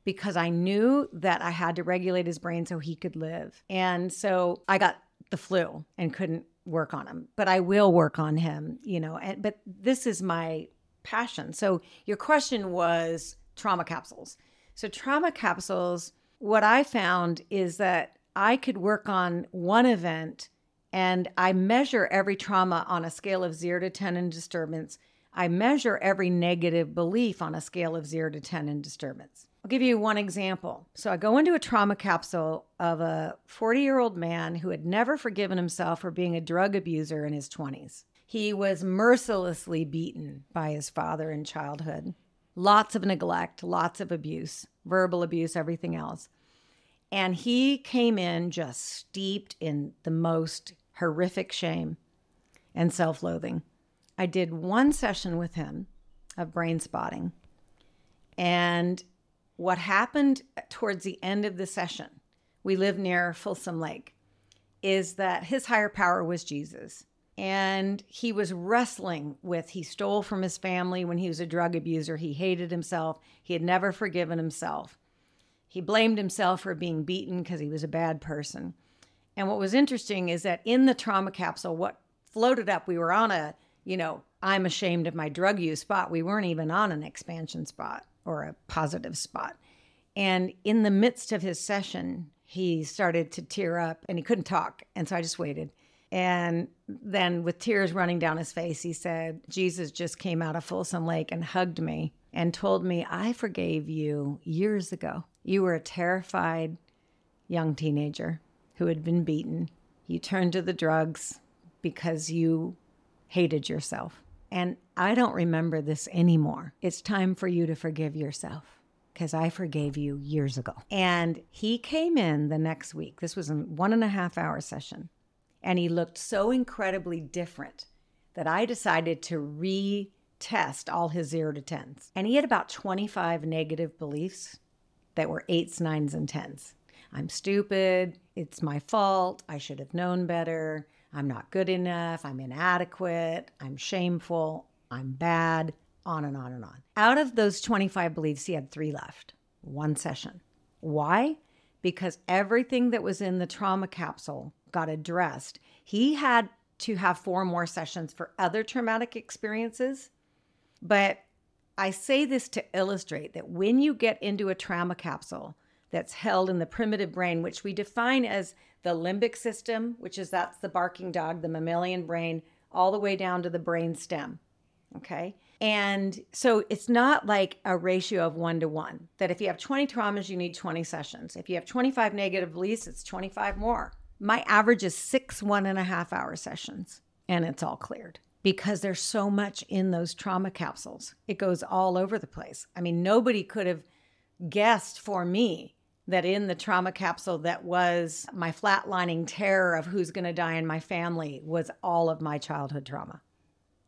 because I knew that I had to regulate his brain so he could live. And so I got the flu and couldn't work on him, but I will work on him, you know, but this is my passion. So your question was trauma capsules. So trauma capsules, what I found is that I could work on one event, and I measure every trauma on a scale of 0 to 10 in disturbance. I measure every negative belief on a scale of 0 to 10 in disturbance. I'll give you one example. So I go into a trauma capsule of a 40-year-old man who had never forgiven himself for being a drug abuser in his 20s. He was mercilessly beaten by his father in childhood. Lots of neglect, lots of abuse, verbal abuse, everything else. And he came in just steeped in the most horrific shame and self-loathing. I did one session with him of Brainspotting. And what happened towards the end of the session, we live near Folsom Lake, is that his higher power was Jesus. And he was wrestling with, he stole from his family when he was a drug abuser. He hated himself. He had never forgiven himself. He blamed himself for being beaten because he was a bad person. And what was interesting is that in the trauma capsule, what floated up, we were on a, you know, I'm ashamed of my drug use spot. We weren't even on an expansion spot or a positive spot. And in the midst of his session, he started to tear up and he couldn't talk. And so I just waited. And then with tears running down his face, he said, Jesus just came out of Folsom Lake and hugged me and told me, I forgave you years ago. You were a terrified, young teenager who had been beaten. You turned to the drugs because you hated yourself. And I don't remember this anymore. It's time for you to forgive yourself because I forgave you years ago. And he came in the next week. This was a 1.5-hour session. And he looked so incredibly different that I decided to retest all his 0 to 10s. And he had about 25 negative beliefs that were 8s, 9s, and 10s. I'm stupid. It's my fault. I should have known better. I'm not good enough. I'm inadequate. I'm shameful. I'm bad. On and on and on. Out of those 25 beliefs, he had 3 left. 1 session. Why? Because everything that was in the trauma capsule got addressed. He had to have 4 more sessions for other traumatic experiences. But I say this to illustrate that when you get into a trauma capsule that's held in the primitive brain, which we define as the limbic system, that's the barking dog, the mammalian brain, all the way down to the brain stem, okay? And so it's not like a ratio of 1 to 1, that if you have 20 traumas, you need 20 sessions. If you have 25 negative beliefs, it's 25 more. My average is 6 1.5-hour sessions, and it's all cleared because there's so much in those trauma capsules. It goes all over the place. I mean, nobody could have guessed for me that in the trauma capsule that was my flatlining terror of who's going to die in my family was all of my childhood trauma,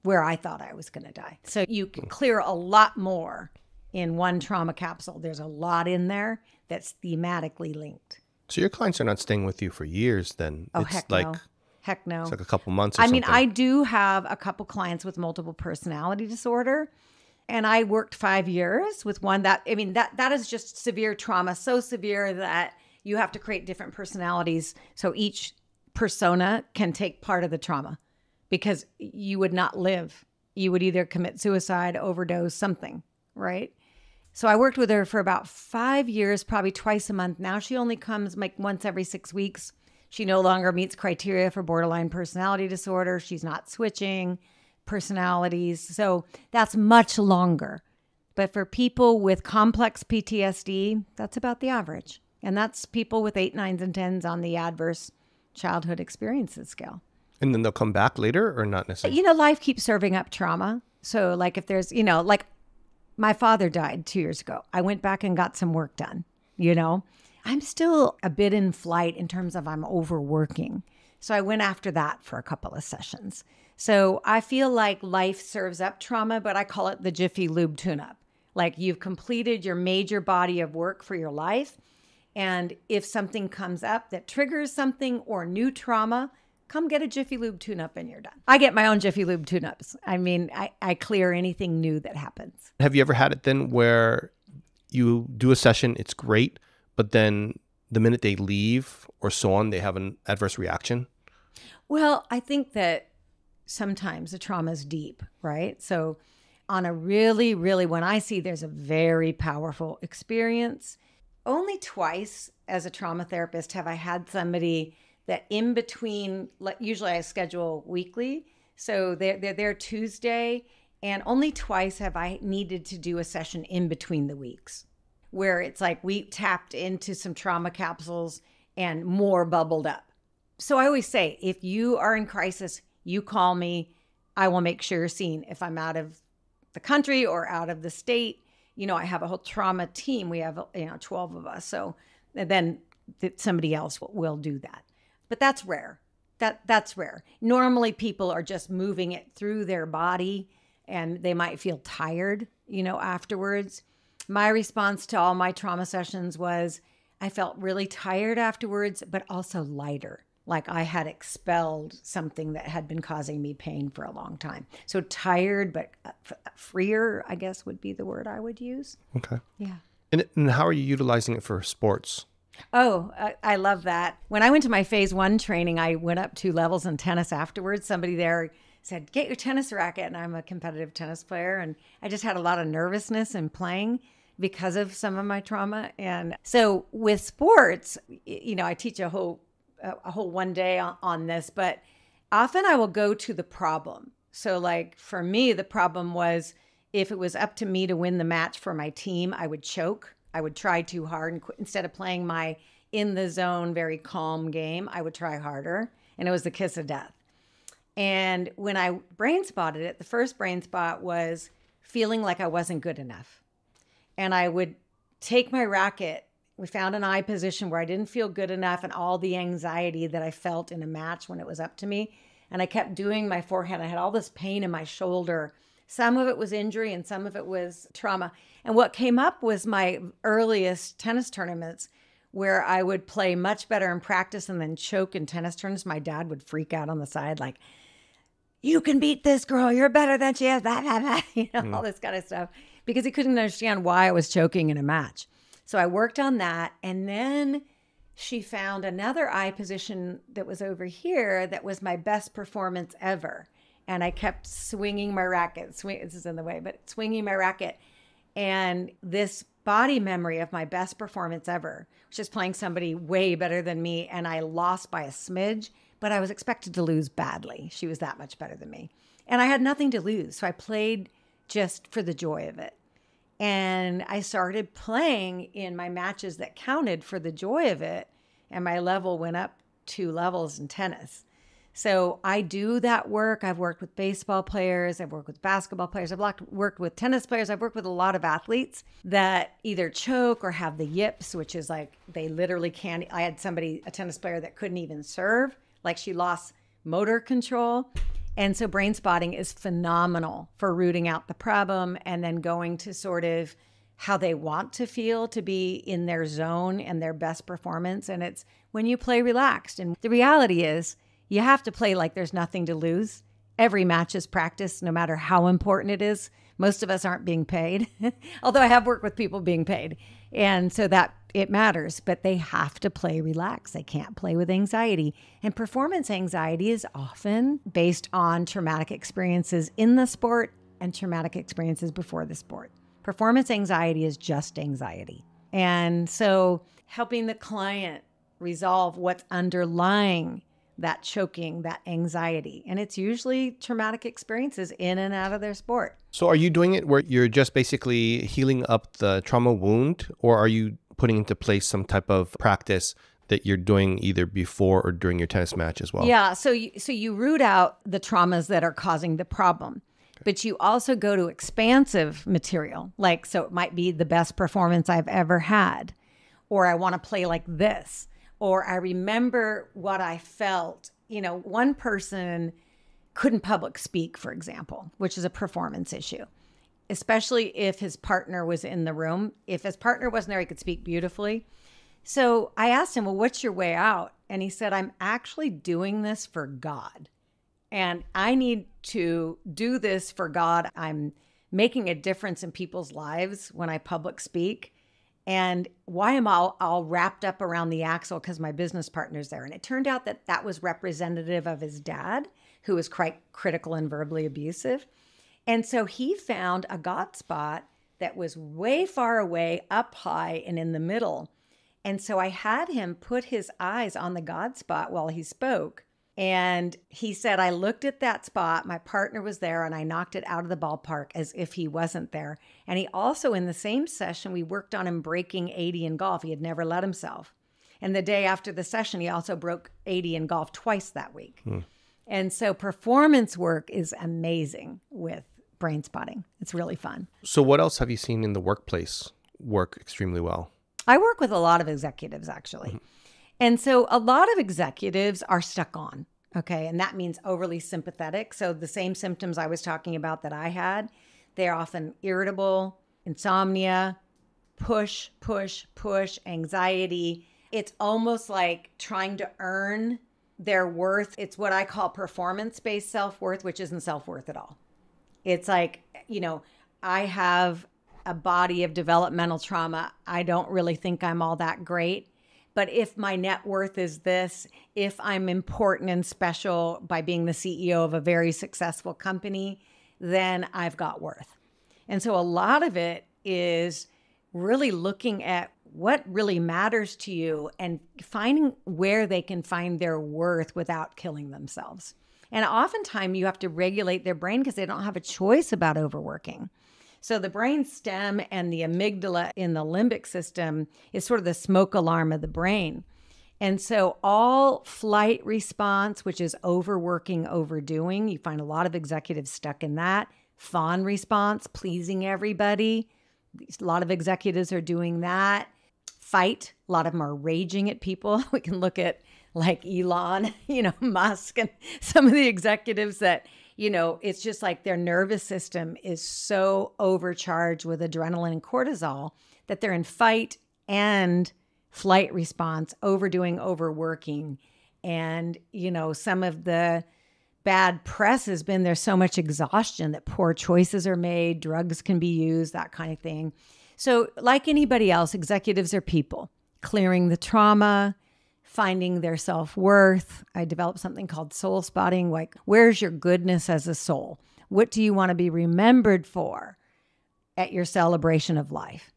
where I thought I was going to die. So you can clear a lot more in one trauma capsule. There's a lot in there that's thematically linked. So your clients are not staying with you for years then? Oh, it's heck like, no. Heck no. It's like a couple months or something. I do have a couple clients with multiple personality disorder. And I worked 5 years with one that is just severe trauma, so severe that you have to create different personalities so each persona can take part of the trauma because you would not live. You would either commit suicide, overdose, something, right? So I worked with her for about 5 years, probably twice a month. Now she only comes like once every 6 weeks. She no longer meets criteria for borderline personality disorder. She's not switching personalities. So that's much longer. But for people with complex PTSD, that's about the average. And that's people with 8, 9s, and 10s on the adverse childhood experiences scale. And then they'll come back later or not necessarily? Life keeps serving up trauma. So like if there's, like my father died 2 years ago. I went back and got some work done, I'm still a bit in flight in terms of I'm overworking. So I went after that for a couple of sessions. So I feel like life serves up trauma, but I call it the Jiffy Lube tune-up. Like you've completed your major body of work for your life. And if something comes up that triggers something or new trauma, come get a Jiffy Lube tune-up and you're done. I get my own Jiffy Lube tune-ups. I clear anything new that happens. Have you ever had it then where you do a session, it's great, but then the minute they leave or so on, they have an adverse reaction? Well, I think that sometimes the trauma is deep, right? So on a really, really, when I see there's a very powerful experience, only twice as a trauma therapist have I had somebody that in between, usually I schedule weekly. So they're there Tuesday, and only twice have I needed to do a session in between the weeks where it's like we tapped into some trauma capsules and more bubbled up. So I always say, if you are in crisis, you call me, I will make sure you're seen. If I'm out of the country or out of the state, I have a whole trauma team. We have, 12 of us. So then somebody else will do that. But that's rare. That's rare. Normally people are just moving it through their body and they might feel tired, afterwards. My response to all my trauma sessions was I felt really tired afterwards, but also lighter. Like I had expelled something that had been causing me pain for a long time. So tired, but freer, I guess would be the word I would use. Okay. Yeah. And how are you utilizing it for sports? Oh, I love that. When I went to my phase 1 training, I went up 2 levels in tennis afterwards. Somebody there said, get your tennis racket. And I'm a competitive tennis player. And I just had a lot of nervousness in playing because of some of my trauma. And so with sports, I teach a whole one day on this, but often I will go to the problem. So like for me, the problem was if it was up to me to win the match for my team, I would choke. I would try too hard and instead of playing my in the zone, very calm game, I would try harder. And it was the kiss of death. And when I brain spotted it, the first brain spot was feeling like I wasn't good enough. And I would take my racket. We found an eye position where I didn't feel good enough and all the anxiety that I felt in a match when it was up to me. And I kept doing my forehand. I had all this pain in my shoulder. Some of it was injury and some of it was trauma. And what came up was my earliest tennis tournaments where I would play much better in practice and then choke in tennis tournaments. My dad would freak out on the side like, you can beat this girl. You're better than she is. Blah, blah, blah. You know, all this kind of stuff. Because he couldn't understand why I was choking in a match. So I worked on that. And then she found another eye position that was over here that was my best performance ever. And I kept swinging my racket. This is in the way, but swinging my racket. And this body memory of my best performance ever, which is playing somebody way better than me. And I lost by a smidge, but I was expected to lose badly. She was that much better than me. And I had nothing to lose. So I played just for the joy of it. And I started playing in my matches that counted for the joy of it. And my level went up 2 levels in tennis. So I do that work. I've worked with baseball players. I've worked with basketball players. I've worked with tennis players. I've worked with a lot of athletes that either choke or have the yips, which is like they literally can't. I had a tennis player that couldn't even serve, like she lost motor control. And so brain spotting is phenomenal for rooting out the problem and then going to sort of how they want to feel to be in their zone and their best performance. And it's when you play relaxed. And the reality is you have to play like there's nothing to lose. Every match is practice, no matter how important it is. Most of us aren't being paid, although I have worked with people being paid. And so that it matters, but they have to play relaxed. They can't play with anxiety. And performance anxiety is often based on traumatic experiences in the sport and traumatic experiences before the sport. Performance anxiety is just anxiety. And so helping the client resolve what's underlying that choking, that anxiety. And it's usually traumatic experiences in and out of their sport. So are you doing it where you're just basically healing up the trauma wound, or are you putting into place some type of practice that you're doing either before or during your tennis match as well? Yeah. So you root out the traumas that are causing the problem, but you also go to expansive material. Like, so it might be the best performance I've ever had, or I want to play like this, or I remember what I felt. You know, one person couldn't public speak, for example, which is a performance issue, especially if his partner was in the room. If his partner wasn't there, he could speak beautifully. So I asked him, well, what's your way out? And he said, I'm actually doing this for God. And I need to do this for God. I'm making a difference in people's lives when I public speak. And why am I all wrapped up around the axle? Because my business partner's there. And it turned out that that was representative of his dad, who was quite critical and verbally abusive. And so he found a God spot that was way far away, up high, and in the middle. And so I had him put his eyes on the God spot while he spoke. And he said, I looked at that spot, my partner was there, and I knocked it out of the ballpark as if he wasn't there. And he also, in the same session, we worked on him breaking 80 in golf. He had never let himself. And the day after the session, he also broke 80 in golf twice that week. And so performance work is amazing with brain spotting. It's really fun. So what else have you seen in the workplace work extremely well? I work with a lot of executives, actually. And so a lot of executives are stuck on, okay? And that means overly sympathetic. So the same symptoms I was talking about that I had, they're often irritable, insomnia, push, anxiety. It's almost like trying to earn their worth. It's what I call performance-based self-worth, which isn't self-worth at all. It's like, you know, I have a body of developmental trauma. I don't really think I'm all that great. But if my net worth is this, if I'm important and special by being the CEO of a very successful company, then I've got worth. And so a lot of it is really looking at what really matters to you and finding where they can find their worth without killing themselves. And oftentimes you have to regulate their brain because they don't have a choice about overworking. So the brain stem and the amygdala in the limbic system is sort of the smoke alarm of the brain. And so all flight response, which is overworking, overdoing, you find a lot of executives stuck in that. Fawn response, pleasing everybody. A lot of executives are doing that. Fight, a lot of them are raging at people. We can look at like Elon, Musk, and some of the executives that, it's just like their nervous system is so overcharged with adrenaline and cortisol that they're in fight and flight response, overdoing, overworking. And, some of the bad press has been there's so much exhaustion that poor choices are made, drugs can be used, that kind of thing. So like anybody else, executives are people clearing the trauma, finding their self-worth. I developed something called soul spotting, like where's your goodness as a soul? What do you want to be remembered for at your celebration of life?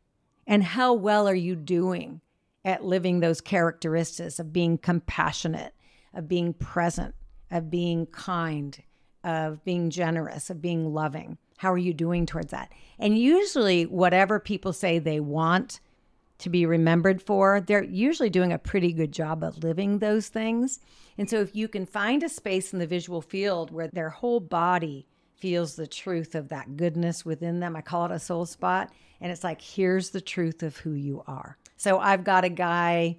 And how well are you doing at living those characteristics of being compassionate, of being present, of being kind, of being generous, of being loving? How are you doing towards that? And usually whatever people say they want to be remembered for, they're usually doing a pretty good job of living those things. And so if you can find a space in the visual field where their whole body feels the truth of that goodness within them, I call it a soul spot. And it's like, here's the truth of who you are. So I've got a guy,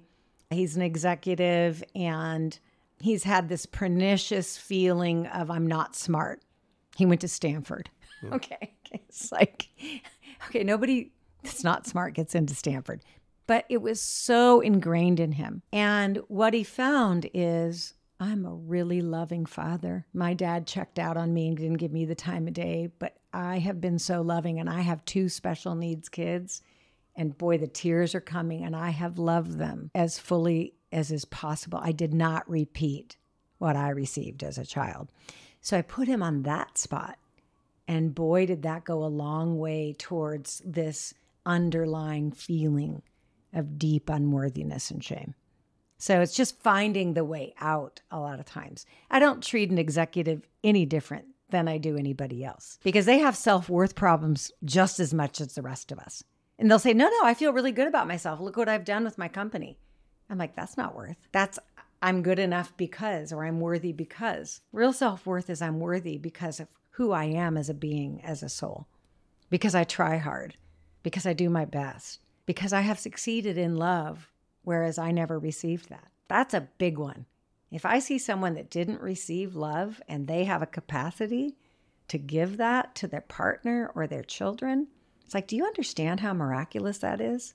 he's an executive, and he's had this pernicious feeling of I'm not smart. He went to Stanford. Okay. It's like, okay, nobody that's not smart gets into Stanford. But it was so ingrained in him. And what he found is, I'm a really loving father. My dad checked out on me and didn't give me the time of day, but I have been so loving, and I have 2 special needs kids. And boy, the tears are coming, and I have loved them as fully as is possible. I did not repeat what I received as a child. So I put him on that spot. And boy, did that go a long way towards this underlying feeling of deep unworthiness and shame. So it's just finding the way out a lot of times. I don't treat an executive any different than I do anybody else because they have self-worth problems just as much as the rest of us. And they'll say, no, I feel really good about myself. Look what I've done with my company. I'm like, that's not worth. That's I'm good enough because, or I'm worthy because. Real self-worth is I'm worthy because of who I am as a being, as a soul, because I try hard, because I do my best, because I have succeeded in love, whereas I never received that. That's a big one. If I see someone that didn't receive love and they have a capacity to give that to their partner or their children, it's like, do you understand how miraculous that is?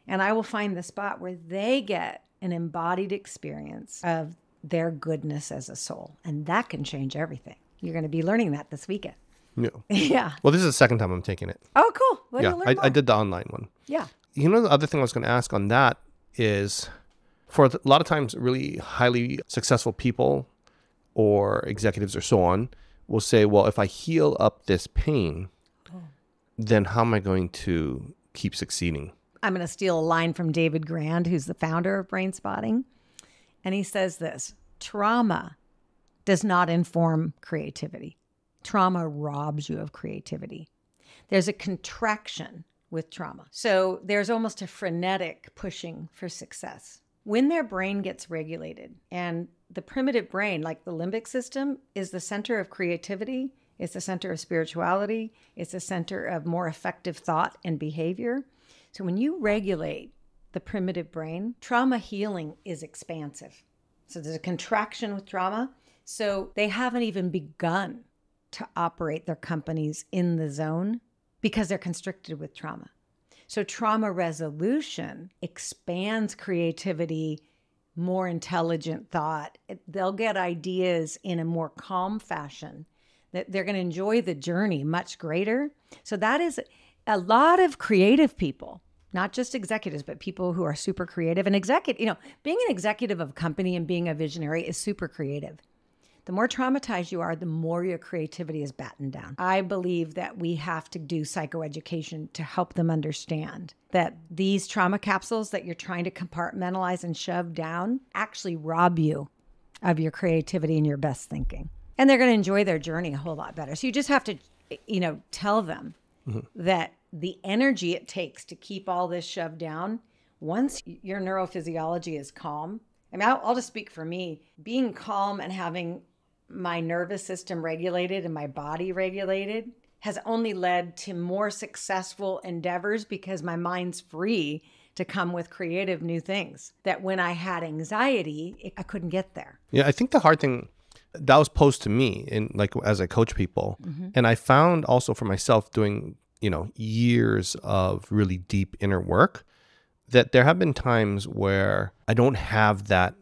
And I will find the spot where they get an embodied experience of their goodness as a soul. And that can change everything. You're going to be learning that this weekend. Yeah. Yeah. Well, this is the second time I'm taking it. Oh, cool. What yeah, do you learn more? I did the online one. Yeah. The other thing I was going to ask on that is, for a lot of times, really highly successful people or executives or so on will say, well, if I heal up this pain, then how am I going to keep succeeding? I'm going to steal a line from David Grand, who's the founder of Brainspotting. And he says this: trauma does not inform creativity. Trauma robs you of creativity. There's a contraction with trauma. So there's almost a frenetic pushing for success. When their brain gets regulated, and the primitive brain, like the limbic system, is the center of creativity, it's the center of spirituality, it's the center of more effective thought and behavior. So when you regulate the primitive brain, trauma healing is expansive. So there's a contraction with trauma. So they haven't even begun to operate their companies in the zone because they're constricted with trauma. So trauma resolution expands creativity, more intelligent thought. They'll get ideas in a more calm fashion, that they're going to enjoy the journey much greater. So that is a lot of creative people, not just executives, but people who are super creative. And being an executive of a company and being a visionary is super creative. The more traumatized you are, the more your creativity is battened down. I believe that we have to do psychoeducation to help them understand that these trauma capsules that you're trying to compartmentalize and shove down actually rob you of your creativity and your best thinking. And they're going to enjoy their journey a whole lot better. So you just have to, tell them that the energy it takes to keep all this shoved down, once your neurophysiology is calm, I mean, I'll just speak for me, being calm and having my nervous system regulated and my body regulated has only led to more successful endeavors because my mind's free to come with creative new things that when I had anxiety, I couldn't get there. Yeah, I think the hard thing that was posed to me in like as I coach people, and I found also for myself doing, years of really deep inner work, that there have been times where I don't have that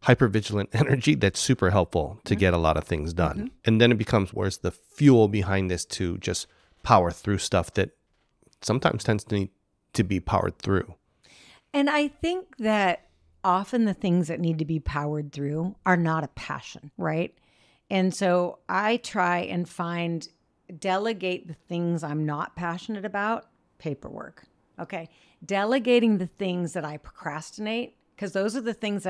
hypervigilant energy that's super helpful to get a lot of things done. And then it becomes, where's the fuel behind this to just power through stuff that sometimes tends to need to be powered through. And I think that often the things that need to be powered through are not a passion, right? And so I try and delegate the things I'm not passionate about, paperwork. Okay. Delegating the things that I procrastinate, because those are the things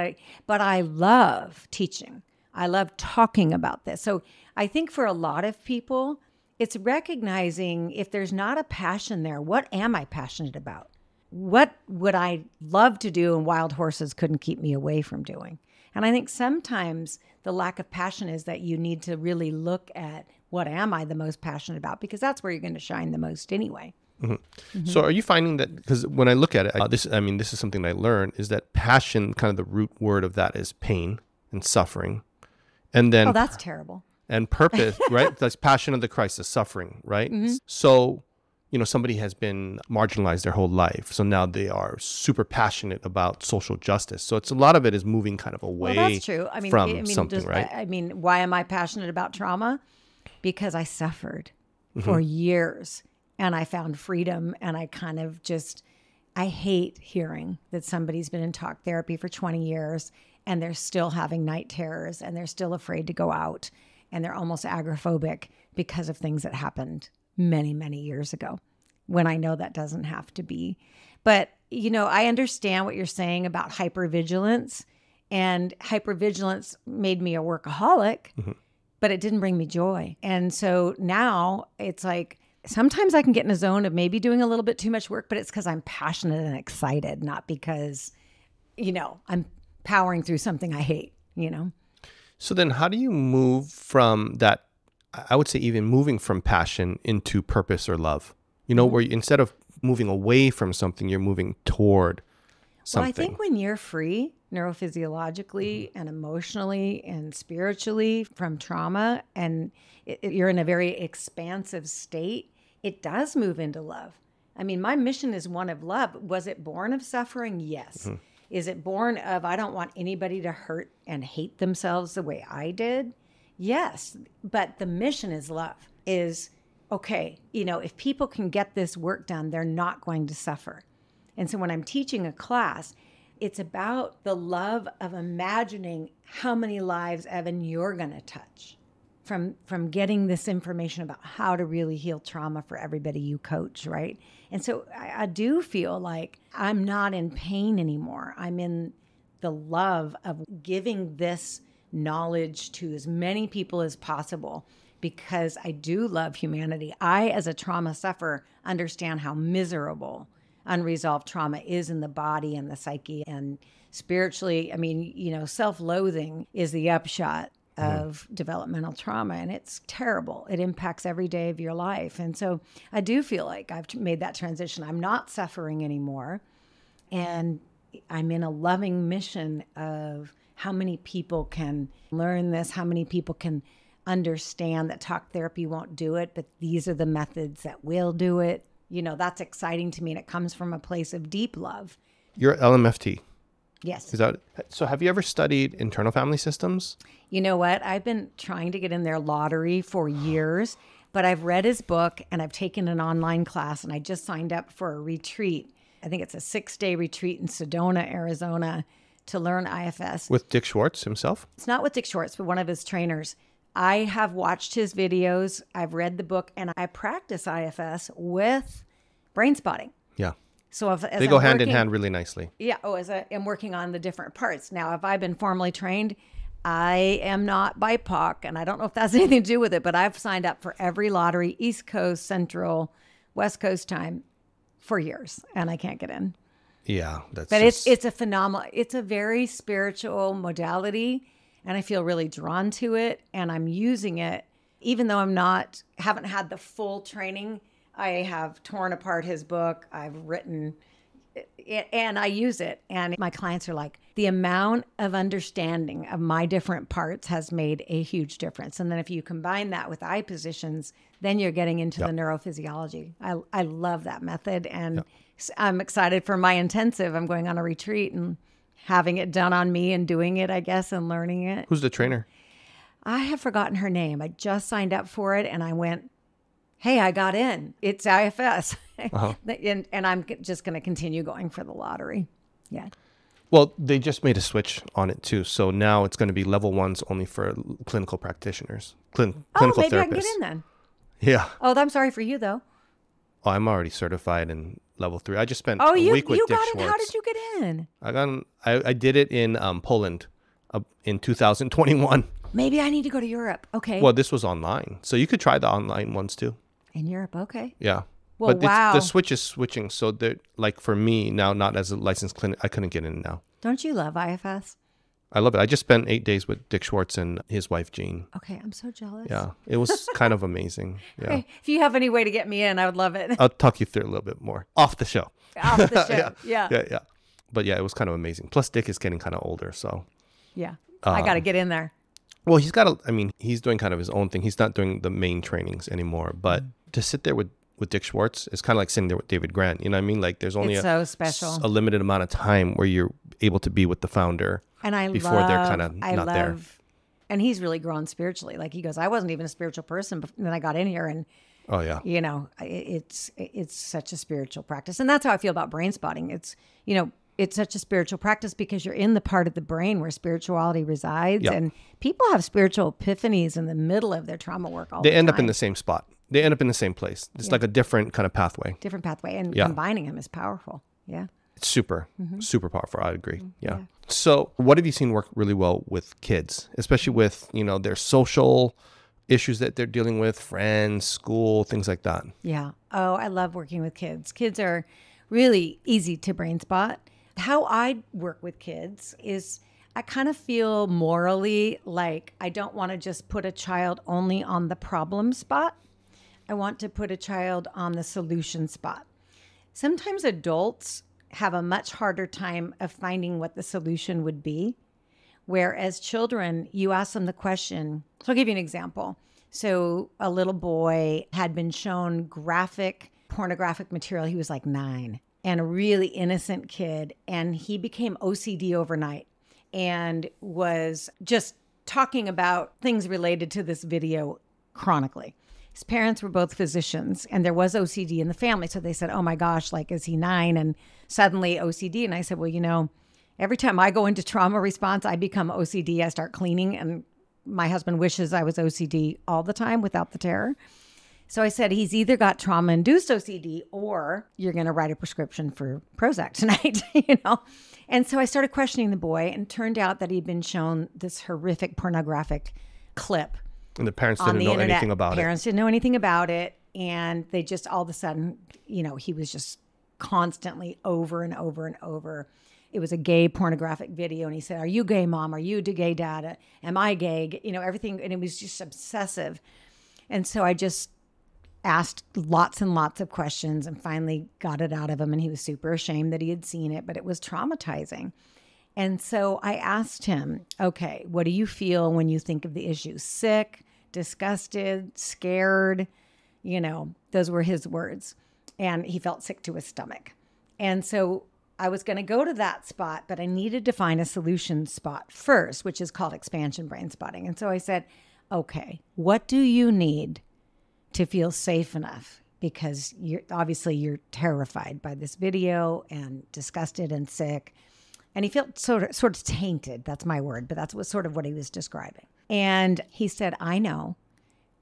but I love teaching. I love talking about this. So I think for a lot of people, it's recognizing if there's not a passion there, what am I passionate about? What would I love to do and wild horses couldn't keep me away from doing? And I think sometimes the lack of passion is that you need to really look at what am I the most passionate about, because that's where you're going to shine the most anyway. So are you finding that, because when I look at it, this is something I learned, is that passion, kind of the root word of that is pain and suffering. And then, that's terrible. And purpose, right? That's passion of the Christ, is suffering, right? So, somebody has been marginalized their whole life. So now they are super passionate about social justice. So it's a lot of it is moving kind of away that's true. from something, right? Why am I passionate about trauma? Because I suffered for years and I found freedom, and I kind of I hate hearing that somebody's been in talk therapy for 20 years and they're still having night terrors and they're still afraid to go out and they're almost agoraphobic because of things that happened many, many years ago, when I know that doesn't have to be. But, I understand what you're saying about hypervigilance, and hypervigilance made me a workaholic, but it didn't bring me joy. And so now it's like, sometimes I can get in a zone of maybe doing a little bit too much work, but it's because I'm passionate and excited, not because, I'm powering through something I hate, So then how do you move from that, I would say even moving from passion into purpose or love, where instead of moving away from something, you're moving toward something? Well, I think when you're free neurophysiologically and emotionally and spiritually from trauma, and you're in a very expansive state, it does move into love. I mean, my mission is one of love. Was it born of suffering? Yes. Is it born of, I don't want anybody to hurt and hate themselves the way I did? Yes. But the mission is love, is, okay, if people can get this work done, they're not going to suffer. And so when I'm teaching a class, it's about the love of imagining how many lives, Evan, you're going to touch from getting this information about how to really heal trauma for everybody you coach, right? And so I do feel like I'm not in pain anymore. I'm in the love of giving this knowledge to as many people as possible, because I do love humanity. I, as a trauma sufferer, understand how miserable unresolved trauma is in the body and the psyche. And spiritually, self-loathing is the upshot of developmental trauma, and it's terrible. It impacts every day of your life. And so I do feel like I've made that transition. I'm not suffering anymore. And I'm in a loving mission of how many people can learn this, how many people can understand that talk therapy won't do it, but these are the methods that will do it. That's exciting to me, and it comes from a place of deep love. You're LMFT. Yes. So have you ever studied internal family systems? You know what? I've been trying to get in their lottery for years, but I've read his book and I've taken an online class, and I just signed up for a retreat. I think it's a 6-day retreat in Sedona, Arizona, to learn IFS. With Dick Schwartz himself? It's not with Dick Schwartz, but one of his trainers. I have watched his videos, I've read the book, and I practice IFS with Brainspotting. Yeah. So they go hand in hand really nicely. Yeah. As I'm working on the different parts. Now, if I've been formally trained, I am not BIPOC, and I don't know if that's anything to do with it, but I've signed up for every lottery, East Coast, Central, West Coast time for years, and I can't get in. Yeah, But it's a phenomenal, it's a very spiritual modality, and I feel really drawn to it, and I'm using it, even though haven't had the full training. I have torn apart his book. I've written it, and I use it. And my clients are like, the amount of understanding of my different parts has made a huge difference. And then if you combine that with eye positions, then you're getting into the neurophysiology. I love that method. And I'm excited for my intensive. I'm going on a retreat and having it done on me and doing it, I guess, and learning it. Who's the trainer? I have forgotten her name. I just signed up for it and I went, hey, I got in. It's IFS. And I'm just going to continue going for the lottery. Yeah. Well, they just made a switch on it too. So now it's going to be level 1s only for clinical practitioners, clinical maybe therapists. I can get in then. Yeah. Oh, I'm sorry for you though. Oh, I'm already certified in level 3. I just spent a week with Dick got Schwartz. How did you get in? I did it in Poland in 2021. Maybe I need to go to Europe. Okay. Well, this was online. So you could try the online ones too. In Europe, okay. Yeah. Well, but wow. The switch is switching. So like for me now, not as a licensed clinic, I couldn't get in now. Don't you love IFS? I love it. I just spent 8 days with Dick Schwartz and his wife, Jean. Okay, I'm so jealous. Yeah, it was kind of amazing. Yeah. Okay. If you have any way to get me in, I would love it. I'll talk you through a little bit more off the show. Off the show, yeah. But yeah, it was kind of amazing. Plus, Dick is getting kind of older, so. Yeah, I got to get in there. Well, he's doing kind of his own thing. He's not doing the main trainings anymore. But to sit there with Dick Schwartz, it's kind of like sitting there with David Grant. You know what I mean? Like there's only so special. a limited amount of time where you're able to be with the founder. And before they're kind of not there. And he's really grown spiritually. Like he goes, I wasn't even a spiritual person, but then I got in here and, oh yeah, you know, it's such a spiritual practice. And that's how I feel about Brainspotting. It's, you know, it's such a spiritual practice because you're in the part of the brain where spirituality resides. Yep. And people have spiritual epiphanies in the middle of their trauma work all the time. They end up in the same spot. They end up in the same place. It's like a different kind of pathway. Different pathway. And combining them is powerful. Yeah. It's super powerful. I agree. Yeah. So what have you seen work really well with kids, especially with, you know, their social issues that they're dealing with, friends, school, things like that? Yeah. Oh, I love working with kids. Kids are really easy to brain spot. How I work with kids is I kind of feel morally like I don't want to just put a child only on the problem spot. I want to put a child on the solution spot. Sometimes adults have a much harder time of finding what the solution would be. Whereas children, you ask them the question. So I'll give you an example. So a little boy had been shown graphic, pornographic material. He was like 9 and a really innocent kid. And he became OCD overnight and was just talking about things related to this video chronically. His parents were both physicians and there was OCD in the family. So they said, oh my gosh, like, is he 9 and suddenly OCD? And I said, well, you know, every time I go into trauma response, I become OCD. I start cleaning and my husband wishes I was OCD all the time without the terror. So I said, he's either got trauma-induced OCD or you're going to write a prescription for Prozac tonight, you know? And so I started questioning the boy and turned out that he'd been shown this horrific pornographic clip. And the parents didn't know anything about it. Parents didn't know anything about it. And they just all of a sudden, you know, he was just constantly over and over and over. It was a gay pornographic video. And he said, are you gay, mom? Are you gay, dad? Am I gay? You know, everything. And it was just obsessive. And so I just asked lots and lots of questions and finally got it out of him. And he was super ashamed that he had seen it, but it was traumatizing. And so I asked him, okay, what do you feel when you think of the issue? Sick, disgusted, scared, you know, those were his words. And he felt sick to his stomach. And so I was going to go to that spot, but I needed to find a solution spot first, which is called expansion brain spotting. And so I said, okay, what do you need to feel safe enough? Because you're terrified by this video and disgusted and sick. And he felt sort of tainted. That's my word, but that's what he was describing. And he said, I know.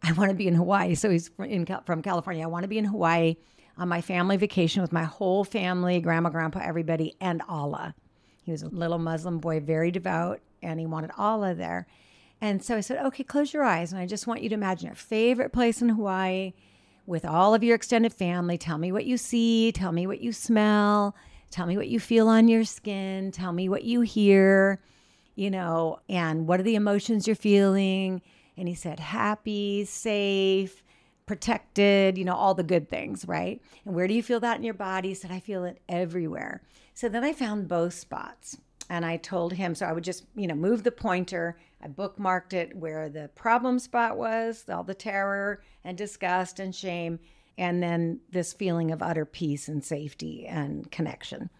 I want to be in Hawaii. So he's from California. I want to be in Hawaii on my family vacation with my whole family, grandma, grandpa, everybody, and Allah. He was a little Muslim boy, very devout, and he wanted Allah there. And so I said, okay, close your eyes. And I just want you to imagine your favorite place in Hawaii with all of your extended family. Tell me what you see. Tell me what you smell. Tell me what you feel on your skin. Tell me what you hear, and what are the emotions you're feeling? And he said, happy, safe, protected, all the good things, right? And where do you feel that in your body? He said, I feel it everywhere. So then I found both spots. And I told him, so I would just, move the pointer. I bookmarked it where the problem spot was, all the terror and disgust and shame, and then this feeling of utter peace and safety and connection.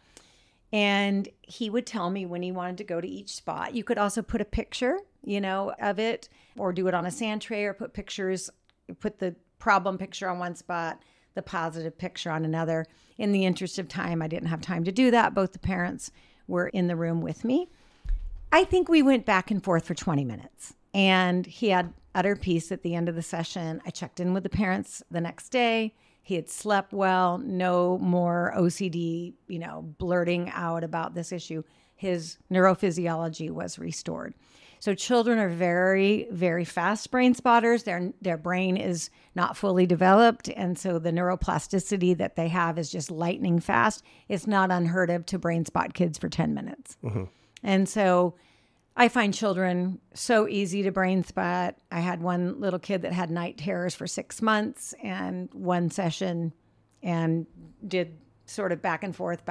And he would tell me when he wanted to go to each spot. You could also put a picture, of it, or do it on a sand tray, or put the problem picture on one spot, the positive picture on another. In the interest of time, I didn't have time to do that. Both the parents were in the room with me. I think we went back and forth for 20 minutes, and he had utter peace at the end of the session. I checked in with the parents the next day. He had slept well, no more OCD, blurting out about this issue. His neurophysiology was restored. So children are very, very fast brain spotters. Their brain is not fully developed. And so the neuroplasticity that they have is just lightning fast. It's not unheard of to brain spot kids for 10 minutes. Mm-hmm. And so I find children so easy to brain spot. I had one little kid that had night terrors for 6 months, and one session and did sort of back and forth.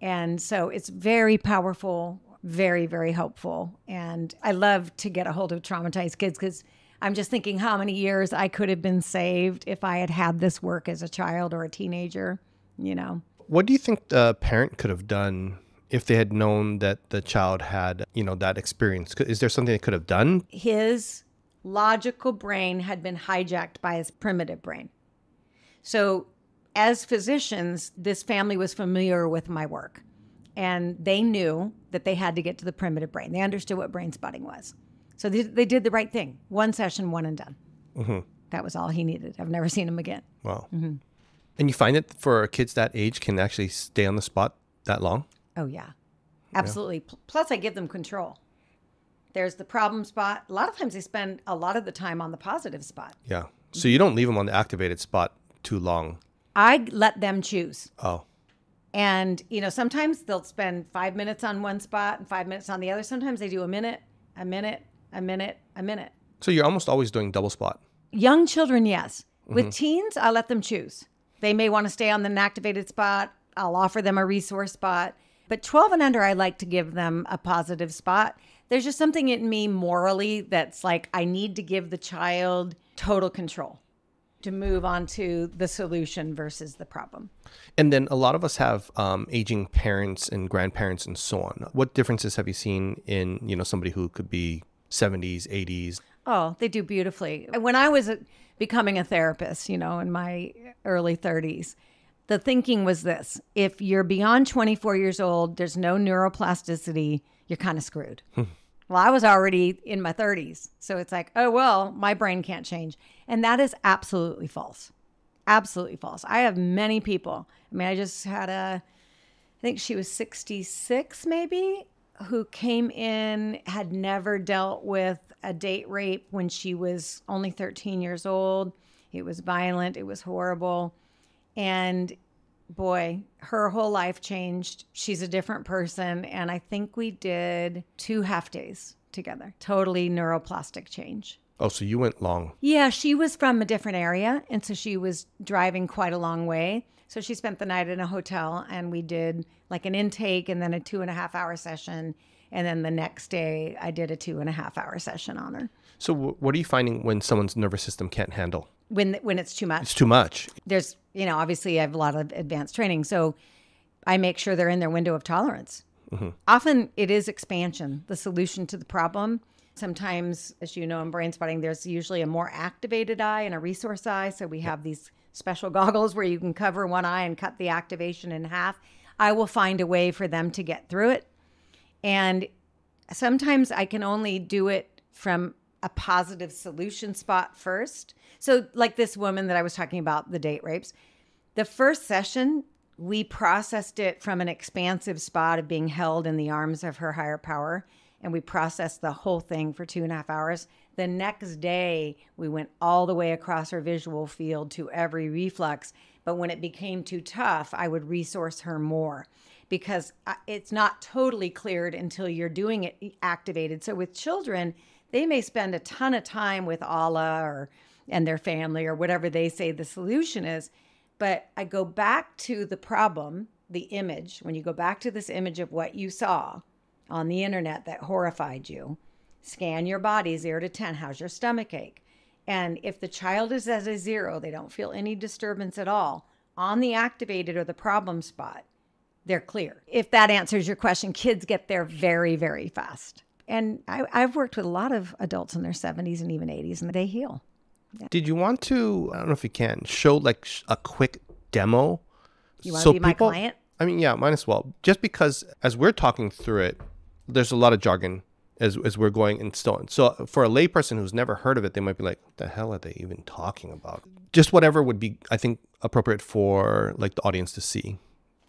And so it's very powerful, very, very helpful. And I love to get a hold of traumatized kids, because I'm just thinking how many years I could have been saved if I had had this work as a child or a teenager, What do you think the parent could have done if they had known that the child had, that experience? Is there something they could have done? His logical brain had been hijacked by his primitive brain. So as physicians, this family was familiar with my work, and they knew that they had to get to the primitive brain. They understood what brain spotting was. So they did the right thing. One session, one and done. Mm-hmm. That was all he needed. I've never seen him again. Wow. Mm-hmm. And you find that for kids that age can actually stay on the spot that long? Oh, yeah. Absolutely. Yeah. Plus, I give them control. There's the problem spot. A lot of times they spend a lot of the time on the positive spot. Yeah. So you don't leave them on the activated spot too long. I let them choose. Oh. And, sometimes they'll spend 5 minutes on one spot and 5 minutes on the other. Sometimes they do a minute. So you're almost always doing double spot. Young children, yes. Mm-hmm. With teens, I let them choose. They may want to stay on the inactivated spot. I'll offer them a resource spot. But 12 and under, I like to give them a positive spot. There's just something in me morally that's like, I need to give the child total control to move on to the solution versus the problem. And then a lot of us have aging parents and grandparents and so on. What differences have you seen in, somebody who could be 70s, 80s? Oh, they do beautifully. When I was becoming a therapist, in my early 30s, the thinking was this: if you're beyond 24 years old, there's no neuroplasticity, you're kind of screwed. Well, I was already in my 30s. So it's like, oh, well, my brain can't change. And that is absolutely false. Absolutely false. I have many people. I just had I think she was 66 maybe, who came in, had never dealt with a date rape when she was only 13 years old. It was violent. It was horrible. And boy, her whole life changed. She's a different person. And I think we did 2 half days together. Totally neuroplastic change. Oh, so you went long. Yeah, she was from a different area. And so she was driving quite a long way. So she spent the night in a hotel, and we did like an intake and then a 2.5-hour session. And then the next day I did a 2.5-hour session on her. So what are you finding when someone's nervous system can't handle? When it's too much. It's too much. There's, obviously I have a lot of advanced training. So I make sure they're in their window of tolerance. Mm-hmm. Often it is expansion, the solution to the problem. Sometimes, as you know, in brain spotting, there's usually a more activated eye and a resource eye. So we have these special goggles where you can cover one eye and cut the activation in half. I will find a way for them to get through it. And sometimes I can only do it from a positive solution spot first. So like this woman that I was talking about, the date rapes, the first session, we processed it from an expansive spot of being held in the arms of her higher power. and we processed the whole thing for 2.5 hours. The next day, we went all the way across her visual field to every reflex. But when it became too tough, I would resource her more because it's not totally cleared until you're doing it activated. So with children, they may spend a ton of time with Allah and their family or whatever they say the solution is. But I go back to the problem, the image. When you go back to this image of what you saw on the internet that horrified you, scan your body 0 to 10. How's your stomach ache? And if the child is at a 0, they don't feel any disturbance at all, on the activated or the problem spot, they're clear. If that answers your question, kids get there very, very fast. And I've worked with a lot of adults in their 70s and even 80s, and they heal. Yeah. Did you want to, I don't know if you can, show like a quick demo? You want to be my client? I mean, yeah, might as well. Just because as we're talking through it, there's a lot of jargon as we're going in stone. So for a layperson who's never heard of it, they might be like, what the hell are they even talking about? Just whatever would be, I think, appropriate for like the audience to see.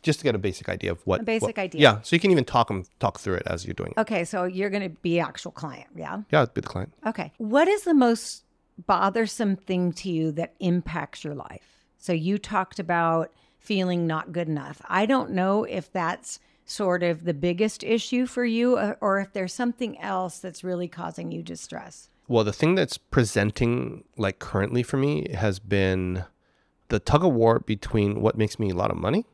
Just to get a basic idea of what... idea. Yeah, so you can even talk through it as you're doing it. Okay, so you're going to be actual client, yeah? Yeah, I'd be the client. Okay. What is the most bothersome thing to you that impacts your life? So you talked about feeling not good enough. I don't know if that's sort of the biggest issue for you or if there's something else that's really causing you distress. Well, the thing that's presenting like currently for me has been the tug of war between what makes me a lot of money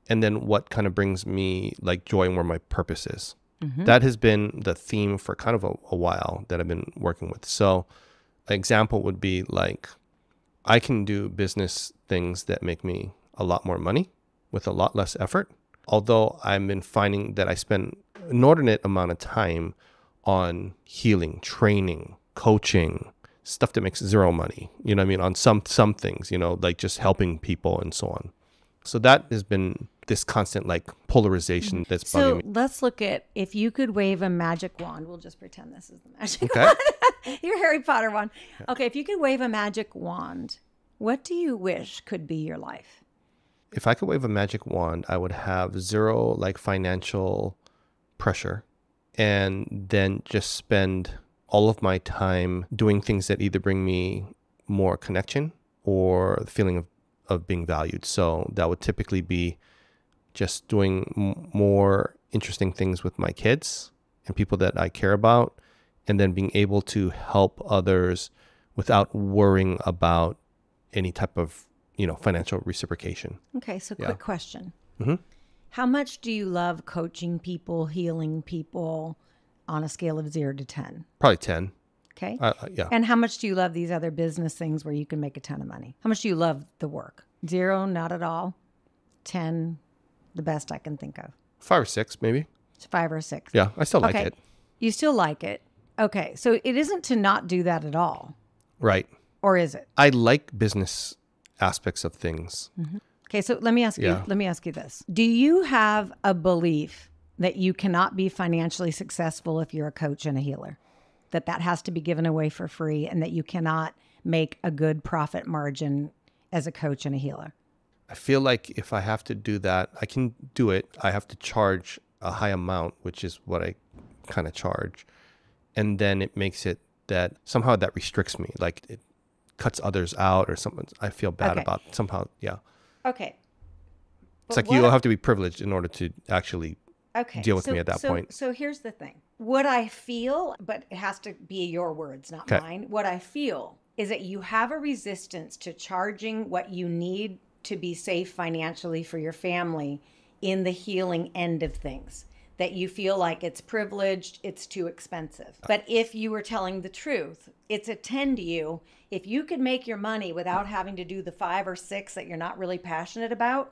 and then what kind of brings me like joy and where my purpose is. Mm-hmm. That has been the theme for kind of a while that I've been working with. So an example would be like, I can do business things that make me a lot more money with a lot less effort. Although I've been finding that I spend an inordinate amount of time on healing, training, coaching, stuff that makes zero money, you know what I mean? On some things, you know, like just helping people and so on. So that has been this constant like polarization that's bugging me. So let's look at, if you could wave a magic wand, we'll just pretend this is the magic wand. Your Harry Potter wand. Okay, if you could wave a magic wand, what do you wish could be your life? If I could wave a magic wand, I would have zero like financial pressure and then just spend all of my time doing things that either bring me more connection or the feeling of being valued. So that would typically be just doing more interesting things with my kids and people that I care about, and then being able to help others without worrying about any type of, you know, financial reciprocation. Okay, so quick question. Mm-hmm. How much do you love coaching people, healing people on a scale of 0 to 10? Probably 10. Okay. Yeah. And how much do you love these other business things where you can make a ton of money? How much do you love the work? 0, not at all. 10, the best I can think of. 5 or 6, maybe. It's 5 or 6. Yeah, I still like it. You still like it. Okay, so it isn't to not do that at all. Right. Or is it? I like business aspects of things. Mm-hmm. Okay, so let me ask you this. Do you have a belief that you cannot be financially successful if you're a coach and a healer? That has to be given away for free and that you cannot make a good profit margin as a coach and a healer? I feel like if I have to do that, I can do it. I have to charge a high amount, which is what I kind of charge. And then it makes it that somehow that restricts me. Like it cuts others out or something. I feel bad about somehow. Yeah. Okay. It's like you'll have to be privileged in order to actually deal with me at that point. So here's the thing. What I feel, but it has to be your words, not mine. What I feel is that you have a resistance to charging what you need to be safe financially for your family in the healing end of things. That you feel like it's privileged, it's too expensive. But if you were telling the truth, it's a 10 to you. If you could make your money without having to do the 5 or 6 that you're not really passionate about,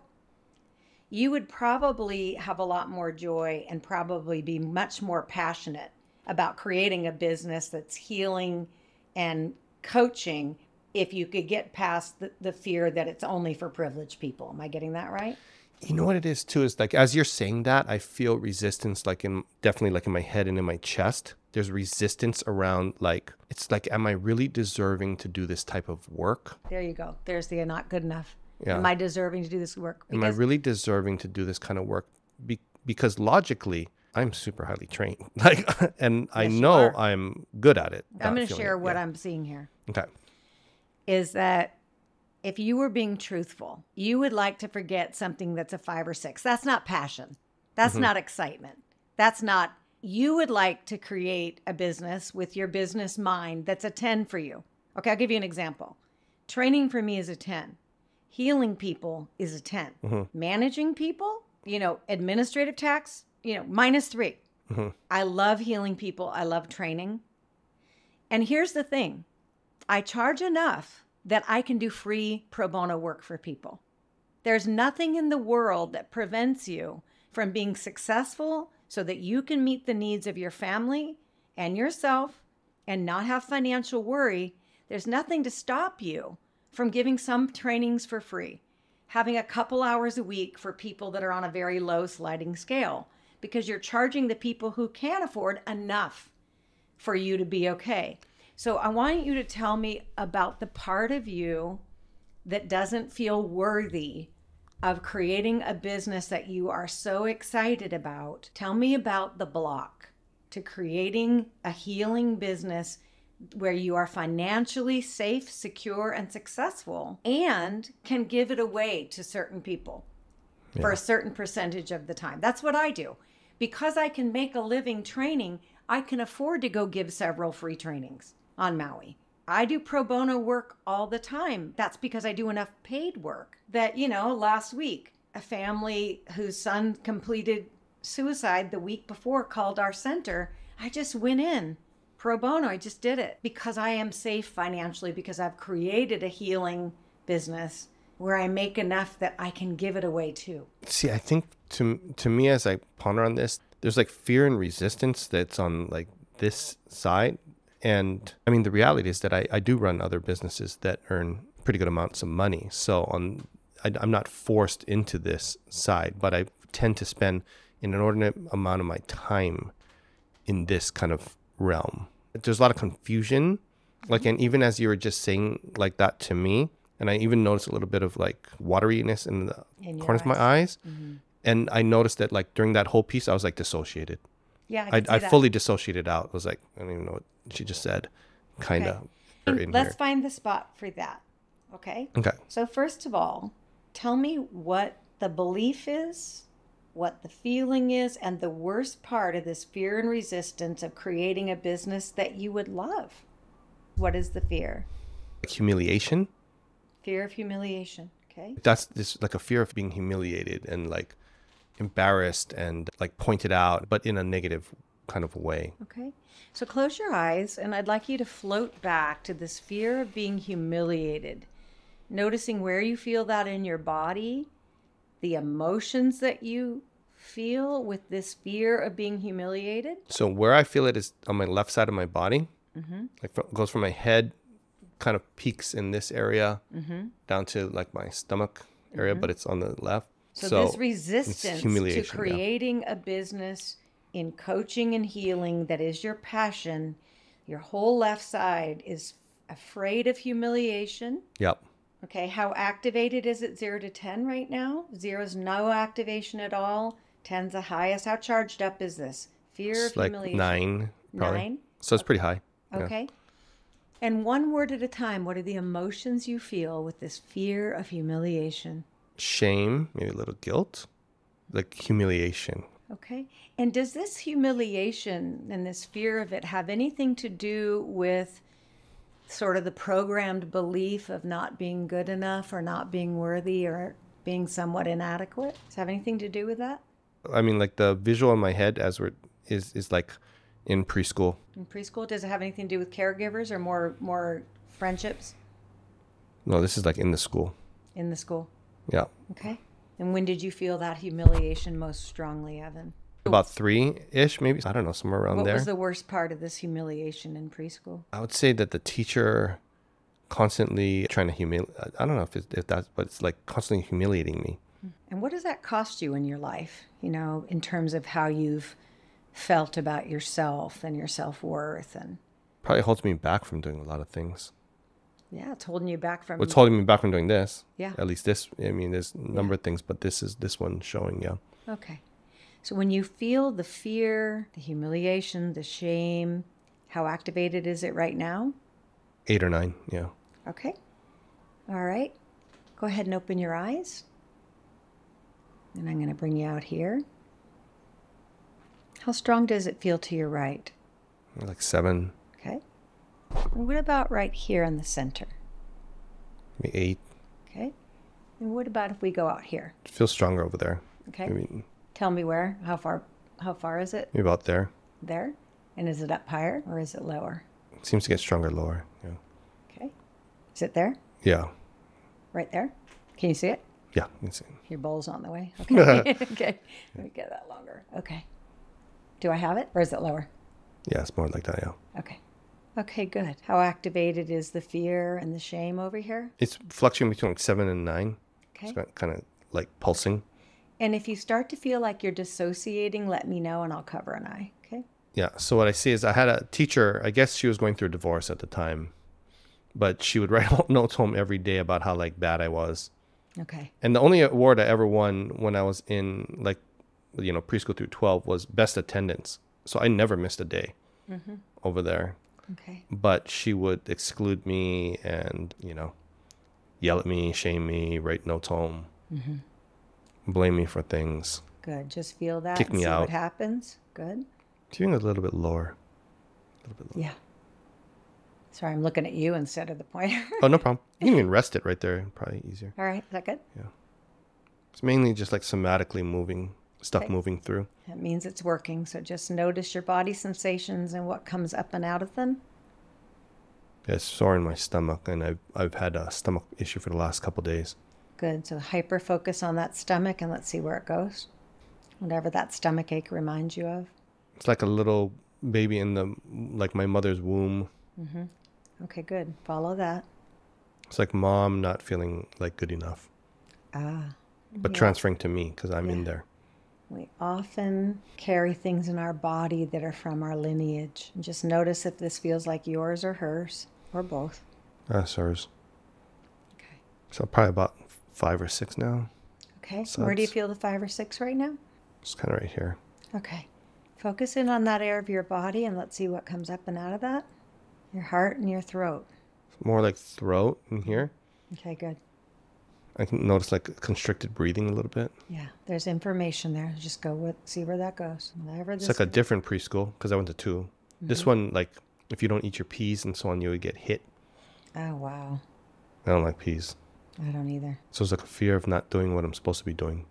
you would probably have a lot more joy and probably be much more passionate about creating a business that's healing and coaching if you could get past the fear that it's only for privileged people. Am I getting that right? You know what it is too, is like, as you're saying that, I feel resistance, like definitely like in my head and in my chest. There's resistance around like, it's like, am I really deserving to do this type of work? There you go. There's the not good enough. Yeah. Am I deserving to do this work? Am I really deserving to do this kind of work? Because logically, I'm super highly trained. Like, and I Yes, you know are. I'm good at it. I'm going without to feeling share it. what Yeah. I'm seeing here. Okay. Is that if you were being truthful, you would like to forget something that's a 5 or 6. That's not passion. That's not excitement. That's not, you would like to create a business with your business mind that's a 10 for you. Okay, I'll give you an example. Training for me is a 10. Healing people is a 10. Managing people, administrative tax, -3. I love healing people. I love training. And here's the thing. I charge enough that I can do free pro bono work for people. There's nothing in the world that prevents you from being successful so that you can meet the needs of your family and yourself and not have financial worry. There's nothing to stop you from giving some trainings for free, having a couple hours a week for people that are on a very low sliding scale, because you're charging the people who can't afford enough for you to be okay. So I want you to tell me about the part of you that doesn't feel worthy of creating a business that you are so excited about. Tell me about the block to creating a healing business where you are financially safe, secure, and successful, and can give it away to certain people for a certain percentage of the time. That's what I do. Because I can make a living training, I can afford to go give several free trainings on Maui. I do pro bono work all the time. That's because I do enough paid work that, last week, a family whose son completed suicide the week before called our center. I just went in pro bono. I just did it because I am safe financially, because I've created a healing business where I make enough that I can give it away too. See, I think to me, as I ponder on this, there's like fear and resistance that's on like this side. And I mean, the reality is that I do run other businesses that earn pretty good amounts of money. So I'm not forced into this side, but I tend to spend an inordinate amount of my time in this kind of realm. There's a lot of confusion. Like, and even as you were just saying like that to me, and I even noticed a little bit of like wateriness in the corners of my eyes. And I noticed that like during that whole piece, I was like dissociated. Yeah, I fully dissociated out. I was like, I don't even know what she just said. Kind of. Okay. Let's find the spot for that. Okay? Okay. So first of all, tell me what the belief is, what the feeling is, and the worst part of this fear and resistance of creating a business that you would love. What is the fear? Humiliation. Fear of humiliation. Okay. That's this like a fear of being humiliated and like embarrassed and like pointed out, but in a negative kind of way. Okay. So close your eyes, and I'd like you to float back to this fear of being humiliated, noticing where you feel that in your body, the emotions that you feel with this fear of being humiliated. So where I feel it is on my left side of my body. Like goes from my head, kind of peaks in this area down to like my stomach area, but it's on the left. So this resistance to creating a business in coaching and healing that is your passion, your whole left side is afraid of humiliation. Yep. Okay, how activated is it 0 to 10 right now? 0 is no activation at all. 10's the highest. How charged up is this? Fear of humiliation. Like 9, probably. 9? So it's pretty high. Okay. Yeah. And one word at a time, what are the emotions you feel with this fear of humiliation? Shame, maybe a little guilt, like humiliation. Okay. And does this humiliation and this fear of it have anything to do with sort of the programmed belief of not being good enough or not being worthy or being somewhat inadequate? Does it have anything to do with that? I mean, like the visual in my head is like in preschool. In preschool? Does it have anything to do with caregivers or more friendships? No, this is like in the school. In the school. Yeah. Okay. And when did you feel that humiliation most strongly, Evan? About 3-ish, maybe. I don't know, somewhere around there. What was the worst part of this humiliation in preschool? I would say that the teacher constantly trying to humiliate. I don't know if that's, but it's like constantly humiliating me. And what does that cost you in your life, in terms of how you've felt about yourself and your self-worth? And probably holds me back from doing a lot of things. Yeah, it's holding you back from... What's holding me back from doing this? Yeah. At least this, I mean, there's a number of things, but this one showing, yeah. Okay. So when you feel the fear, the humiliation, the shame, how activated is it right now? 8 or 9, yeah. Okay. All right. Go ahead and open your eyes. And I'm going to bring you out here. How strong does it feel to your right? Like 7, Okay. And what about right here in the center? maybe 8. Okay. And what about if we go out here? It feels stronger over there. Okay. Maybe Tell me where. How far is it? about there. There? And is it up higher or is it lower? It seems to get stronger lower. Yeah. Okay. Is it there? Yeah. Right there? Can you see it? Yeah. You can see. Your bowl's on the way. Okay. Okay. Let me get that longer. Okay. Do I have it or is it lower? Yeah, it's more like that, yeah. Okay. Okay, good. How activated is the fear and the shame over here? It's fluctuating between like 7 and 9. Okay. It's kind of like pulsing. And if you start to feel like you're dissociating, let me know and I'll cover an eye. Okay. Yeah. So what I see is I had a teacher, I guess she was going through a divorce at the time, but she would write notes home every day about how like bad I was. Okay. And the only award I ever won when I was in like, preschool through 12 was best attendance. So I never missed a day over there. Okay. But she would exclude me and, yell at me, shame me, write notes home, blame me for things. Good. Just feel that. Kick and me see out. what happens. Good. Feeling a little bit lower. Yeah. Sorry, I'm looking at you instead of the pointer. Oh, no problem. You can even rest it right there. Probably easier. All right. Is that good? Yeah. It's mainly just like somatically moving, stuff Okay. moving through. That means it's working. So just notice your body sensations and what comes up and out of them. Yeah, it's sore in my stomach, and I've had a stomach issue for the last couple of days. Good. So hyper focus on that stomach and let's see where it goes. Whatever that stomach ache reminds you of. It's like a little baby in like my mother's womb. Okay, good. Follow that. It's like mom not feeling like good enough, but Yeah. transferring to me because I'm in there. We often carry things in our body that are from our lineage. And just notice if this feels like yours or hers or both. That's hers. Okay. So probably about 5 or 6 now. Okay. So Where do you it's- feel the 5 or 6 right now? It's kind of right here. Okay. Focus in on that area of your body and let's see what comes up and out of that. Your heart and your throat. It's more like throat in here. Okay, good. I can notice like constricted breathing a little bit. Yeah, there's information there. Just go with, see where that goes. Whatever It's this like a different preschool because I went to 2. This one, like if you don't eat your peas and so on, you would get hit. Oh, wow. I don't like peas. I don't either. So it's like a fear of not doing what I'm supposed to be doing,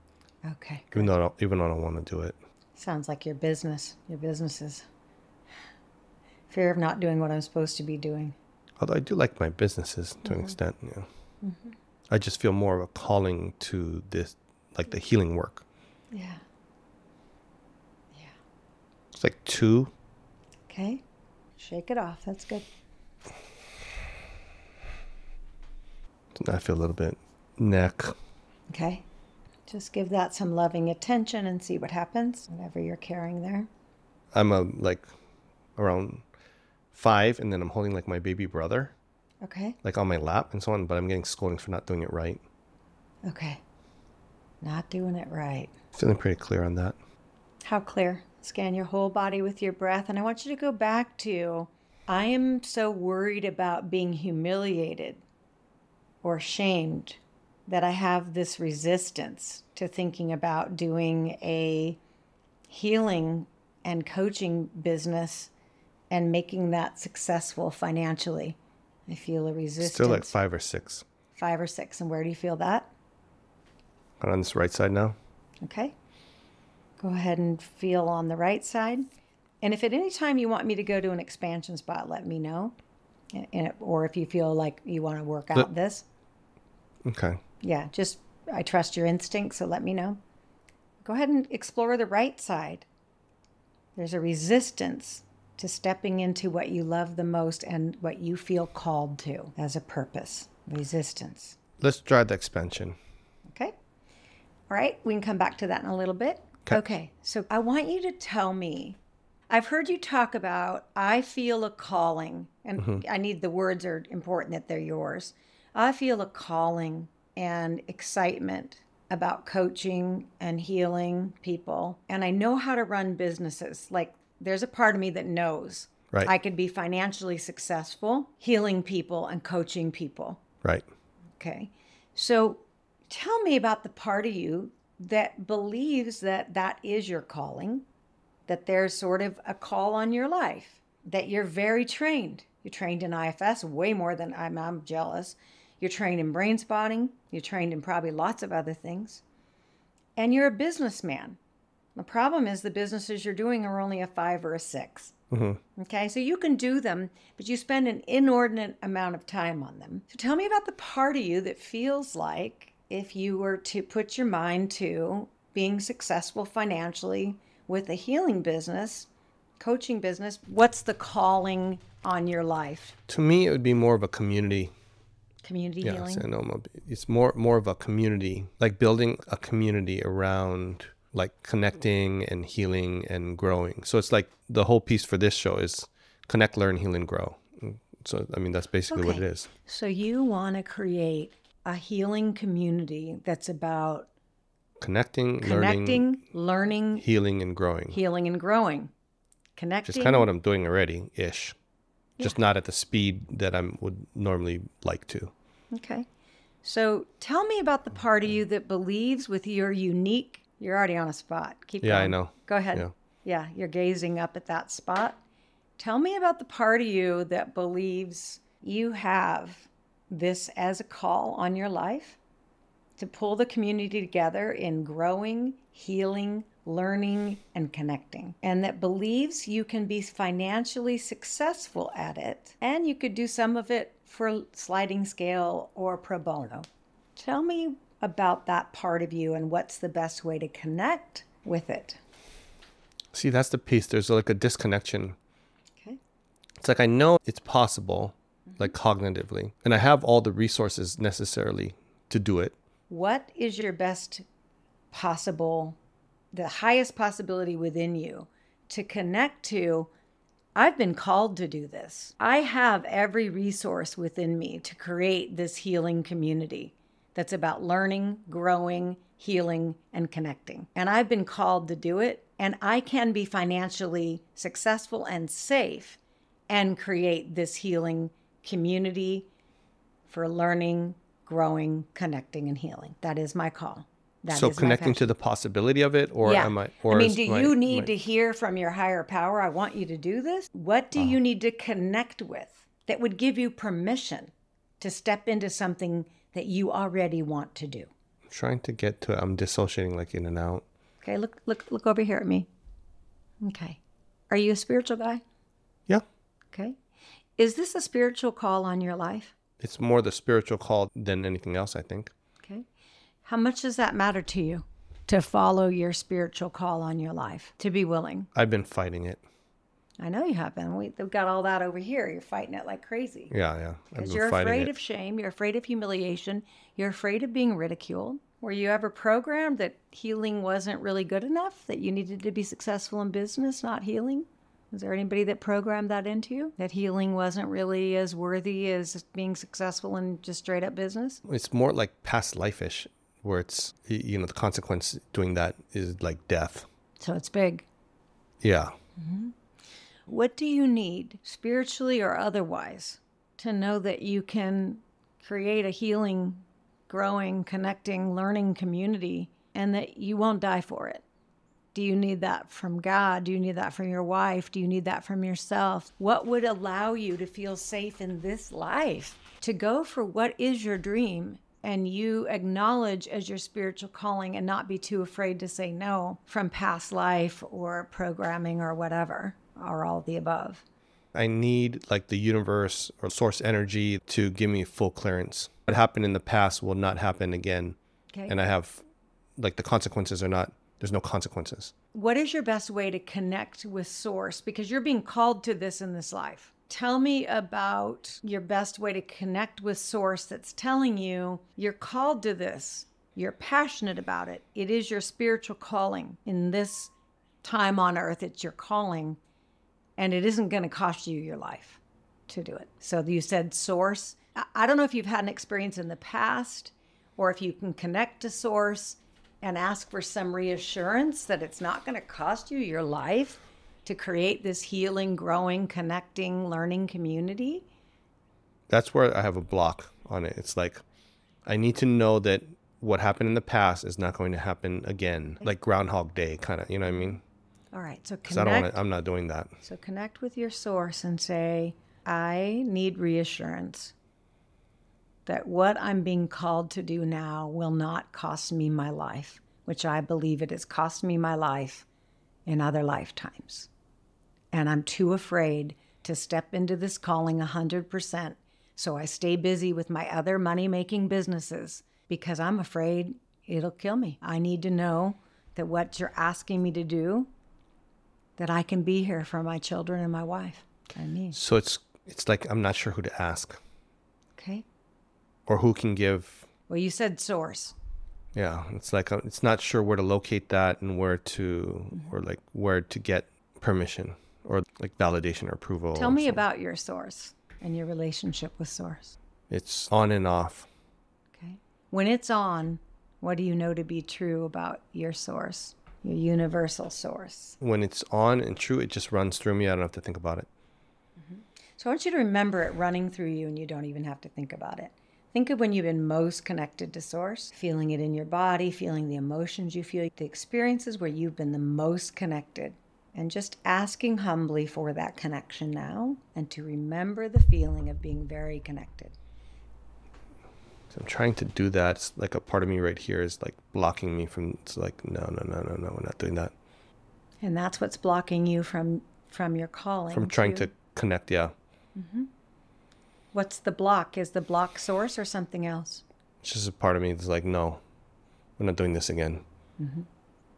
Okay. even though I don't want to do it. Sounds like your business. Your businesses. Fear of not doing what I'm supposed to be doing. Although I do like my businesses to an extent, I just feel more of a calling to this, like the healing work. Yeah. Yeah. It's like 2. Okay. Shake it off. That's good. I feel a little bit neck. Okay. Just give that some loving attention and see what happens, whatever you're carrying there. I'm like around 5, and then I'm holding like my baby brother, Okay. like on my lap and so on, but I'm getting scoldings for not doing it right. Okay. Not doing it right. Feeling pretty clear on that. How clear? Scan your whole body with your breath. And I want you to go back to, I am so worried about being humiliated or shamed that I have this resistance to thinking about doing a healing and coaching business and making that successful financially. I feel a resistance. Still like 5 or 6. 5 or 6. And where do you feel that? On this right side now. Okay. Go ahead and feel on the right side. And if at any time you want me to go to an expansion spot, let me know. Or if you feel like you want to work out this. Okay. Yeah, just I trust your instincts, so let me know. Go ahead and explore the right side. There's a resistance to stepping into what you love the most and what you feel called to as a purpose. Resistance. Let's try the expansion. Okay. All right, we can come back to that in a little bit. Okay, so I want you to tell me, I've heard you talk about, I feel a calling, and I need the words are important that they're yours. I feel a calling and excitement about coaching and healing people, and I know how to run businesses. Like, there's a part of me that knows Right. I could be financially successful healing people and coaching people. Right. Okay. So tell me about the part of you that believes that that is your calling, that there's sort of a call on your life, that you're very trained. You're trained in IFS way more than I'm jealous. You're trained in Brainspotting. You're trained in probably lots of other things. And you're a businessman. The problem is the businesses you're doing are only a 5 or a 6. Mm-hmm. Okay, so you can do them, but you spend an inordinate amount of time on them. So tell me about the part of you that feels like if you were to put your mind to being successful financially with a healing business, coaching business, what's the calling on your life? To me, it would be more of a community. Community Yes, healing? I know. It's more of a community, like building a community around like connecting and healing and growing. So it's like the whole piece for this show is connect, learn, heal, and grow. So, I mean, that's basically what it is. So you want to create a healing community that's about Connecting, learning, healing, and growing. Healing and growing. Connecting. Just kind of what I'm doing already-ish. Just not at the speed that I would normally like to. Okay. So tell me about the part of you that believes with your unique, you're already on a spot. Keep going. Yeah, I know. Go ahead. Yeah, you're gazing up at that spot. Tell me about the part of you that believes you have this as a call on your life to pull the community together in growing, healing, learning, and connecting, and that believes you can be financially successful at it, and you could do some of it for sliding scale or pro bono. Tell me about that part of you and what's the best way to connect with it. See, that's the piece. There's like a disconnection. Okay. It's like I know it's possible, like cognitively, and I have all the resources necessarily to do it. What is your best possible, the highest possibility within you to connect to? I've been called to do this. I have every resource within me to create this healing community that's about learning, growing, healing, and connecting. And I've been called to do it. And I can be financially successful and safe and create this healing community for learning, growing, connecting, and healing. That is my call. So connecting to the possibility of it, or am I? Or do you need to hear from your higher power? I want you to do this. What do you need to connect with that would give you permission to step into something that you already want to do? I'm trying to get to. I'm dissociating like in and out. Okay, look over here at me. Okay, are you a spiritual guy? Yeah. Okay, is this a spiritual call on your life? It's more the spiritual call than anything else, I think. Okay. How much does that matter to you to follow your spiritual call on your life, to be willing? I've been fighting it. I know you have been. We've got all that over here. You're fighting it like crazy. Yeah. Because you're afraid of shame. You're afraid of humiliation. You're afraid of being ridiculed. Were you ever programmed that healing wasn't really good enough, that you needed to be successful in business, not healing? Was there anybody that programmed that into you? That healing wasn't really as worthy as being successful in just straight up business? It's more like past life-ish, where it's, the consequence doing that is like death. So it's big. Yeah. Mm-hmm. What do you need, spiritually or otherwise, to know that you can create a healing, growing, connecting, learning community and that you won't die for it? Do you need that from God? Do you need that from your wife? Do you need that from yourself? What would allow you to feel safe in this life to go for what is your dream and you acknowledge as your spiritual calling and not be too afraid to say no from past life or programming or whatever, or all of the above? I need like the universe or source energy to give me full clearance. What happened in the past will not happen again. Okay. And I have like the consequences are not, there's no consequences. What is your best way to connect with source? Because you're being called to this in this life. Tell me about your best way to connect with source that's telling you you're called to this. You're passionate about it. It is your spiritual calling. In this time on earth, it's your calling. And it isn't going to cost you your life to do it. So you said source. I don't know if you've had an experience in the past Or if you can connect to source and ask for some reassurance that it's not going to cost you your life to create this healing, growing, connecting, learning community. That's where I have a block on it. It's like, I need to know that what happened in the past is not going to happen again. Like Groundhog Day, kind of, you know what I mean? All right, so Because I don't want to, I'm not doing that. So connect with your source and say, I need reassurance that what I'm being called to do now will not cost me my life, which I believe it has cost me my life in other lifetimes. And I'm too afraid to step into this calling 100%. So I stay busy with my other money-making businesses because I'm afraid it'll kill me. I need to know that what you're asking me to do, that I can be here for my children and my wife and me. So it's like, I'm not sure who to ask. Okay. Or who can give. Well, you said source. Yeah. It's like, it's not sure where to locate that and where to, or like where to get permission or like validation or approval. Tell me about your source and your relationship with source. It's on and off. Okay. When it's on, what do you know to be true about your source, your universal source? When it's on and true, it just runs through me. I don't have to think about it. Mm-hmm. So I want you to remember it running through you and you don't even have to think about it. Think of when you've been most connected to source, feeling it in your body, feeling the emotions you feel, the experiences where you've been the most connected. And just asking humbly for that connection now and to remember the feeling of being very connected. So I'm trying to do that. It's like a part of me right here is like blocking me from, it's like, no, we're not doing that. And that's what's blocking you from your calling. From trying to connect, yeah. Mm-hmm. What's the block? Is the block source or something else? It's just a part of me that's like, no, we're not doing this again. Mm-hmm.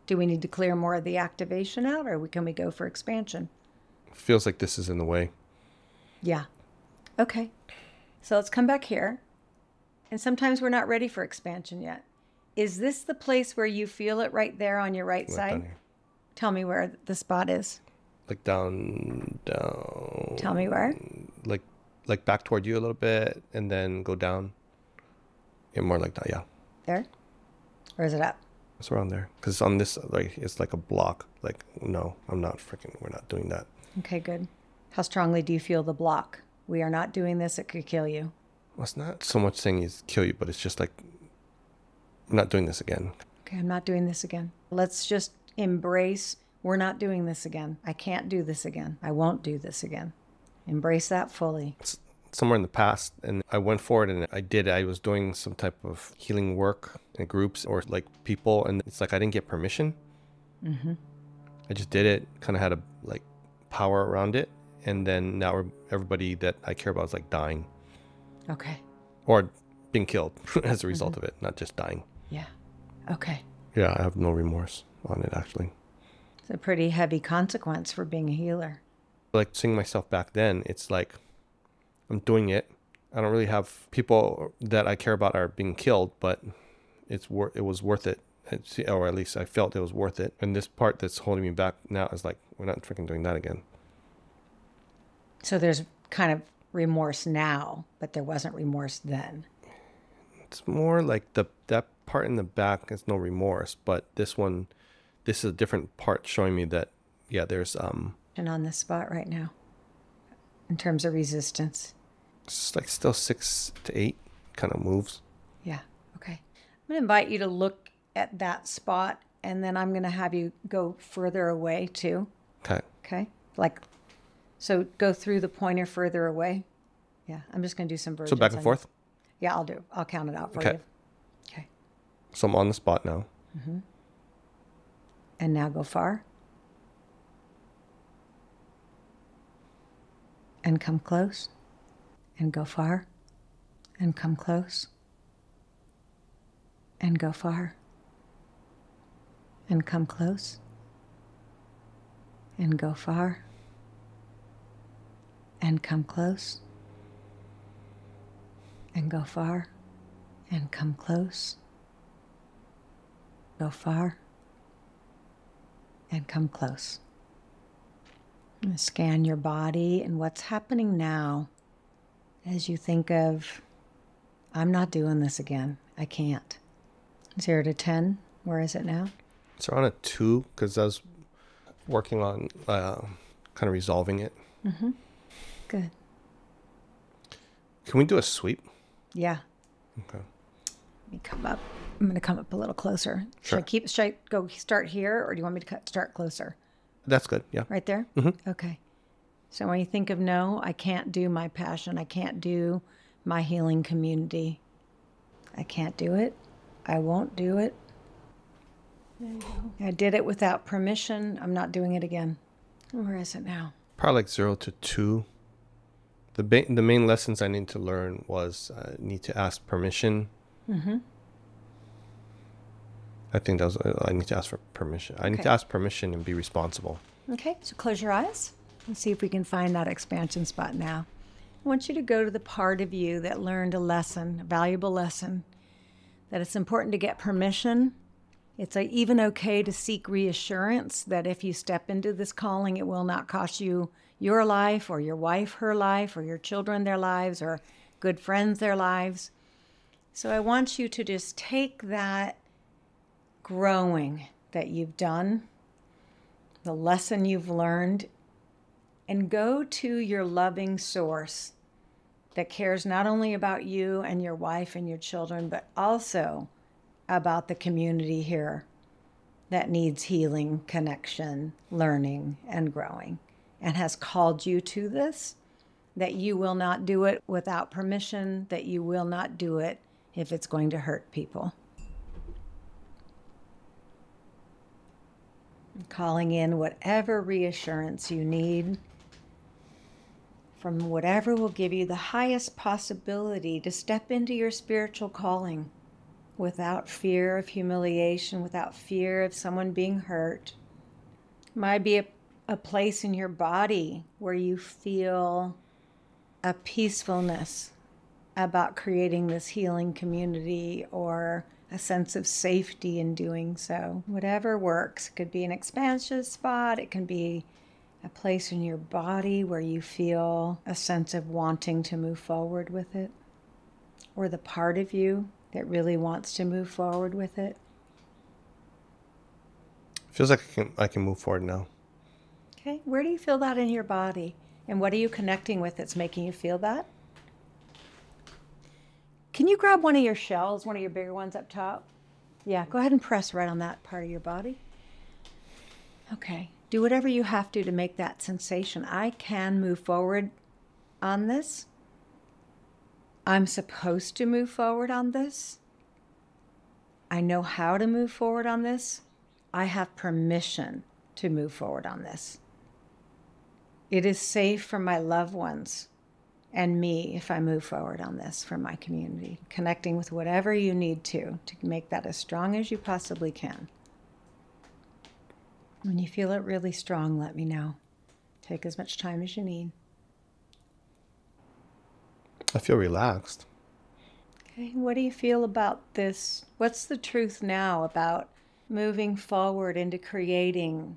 Do we need to clear more of the activation out, or can we go for expansion? Feels like this is in the way. Yeah. Okay. So let's come back here. And sometimes we're not ready for expansion yet. Is this the place where you feel it right there on your right side? Tell me where the spot is. Like down. Tell me where. Like back toward you a little bit and then go down. Yeah, more like that, yeah. There? Or is it up? It's around there. Because on this, like, it's like a block. Like, no, we're not doing that. Okay, good. How strongly do you feel the block? We are not doing this. It could kill you. Well, it's not so much saying it's kill you, but it's just like, I'm not doing this again. Okay, I'm not doing this again. Let's just embrace, we're not doing this again. I can't do this again. I won't do this again. Embrace that fully. It's somewhere in the past, and I went forward and I was doing some type of healing work in groups or like people, and it's like I didn't get permission. Mm-hmm. I just did it, kind of had a like power around it, and then now everybody that I care about is like dying. Okay. Or being killed as a result of it, not just dying. Yeah. Okay. Yeah, I have no remorse on it, actually. It's a pretty heavy consequence for being a healer. Like seeing myself back then, it's like I'm doing it. I don't really have people that I care about are being killed, but it was worth it. Or at least I felt it was worth it. And this part that's holding me back now is like, we're not freaking doing that again. So there's kind of remorse now, but there wasn't remorse then. It's more like that part in the back is no remorse, but this is a different part showing me that, yeah, there's And on this spot right now, in terms of resistance. It's like still 6 to 8 kind of moves. Yeah. Okay. I'm going to invite you to look at that spot, and then I'm going to have you go further away too. Okay. Okay. So go through the pointer further away. Yeah. I'm just going to do some versions. So back and forth? Yeah, I'll count it out for you. Okay. So I'm on the spot now. Mm-hmm. And now go far. And come close. And go far. And come close. And go far. And come close. And go far. And come close. And go far. And come close. Go far. And come close. And scan your body and what's happening now as you think of I'm not doing this again. I can't. 0 to 10, where is it now? It's around a 2 because I was working on kind of resolving it. Mm-hmm. Good. Can we do a sweep? Yeah. Okay. Let me come up. I'm going to come up a little closer. Sure. Should I go start here, or do you want me to start closer? That's good. Yeah. Right there? Mm-hmm. Okay. So when you think of no, I can't do my passion. I can't do my healing community. I can't do it. I won't do it. There you go. I did it without permission. I'm not doing it again. Where is it now? Probably like 0 to 2. The main lessons I need to learn was I need to ask permission. Mm-hmm. I think I need to ask for permission. I need to ask permission and be responsible. Okay, so close your eyes and see if we can find that expansion spot now. I want you to go to the part of you that learned a lesson, a valuable lesson, that it's important to get permission. It's even okay to seek reassurance that if you step into this calling, it will not cost you your life or your wife her life or your children their lives or good friends their lives. So I want you to just take that growing that you've done, the lesson you've learned, and go to your loving source that cares not only about you and your wife and your children, but also about the community here that needs healing, connection, learning, and growing, and has called you to this, that you will not do it without permission, that you will not do it if it's going to hurt people. Calling in whatever reassurance you need from whatever will give you the highest possibility to step into your spiritual calling without fear of humiliation, without fear of someone being hurt. It might be a place in your body where you feel a peacefulness about creating this healing community or a sense of safety in doing so. Whatever works. It could be an expansion spot. It can be a place in your body where you feel a sense of wanting to move forward with it, or the part of you that really wants to move forward with it. Feels like I can move forward now. Okay, where do you feel that in your body? And what are you connecting with that's making you feel that? Can you grab one of your shells, one of your bigger ones up top? Yeah, go ahead and press right on that part of your body. Okay, do whatever you have to make that sensation. I can move forward on this. I'm supposed to move forward on this. I know how to move forward on this. I have permission to move forward on this. It is safe for my loved ones and me if I move forward on this for my community. Connecting with whatever you need to make that as strong as you possibly can. When you feel it really strong, let me know. Take as much time as you need. I feel relaxed. Okay, what do you feel about this? What's the truth now about moving forward into creating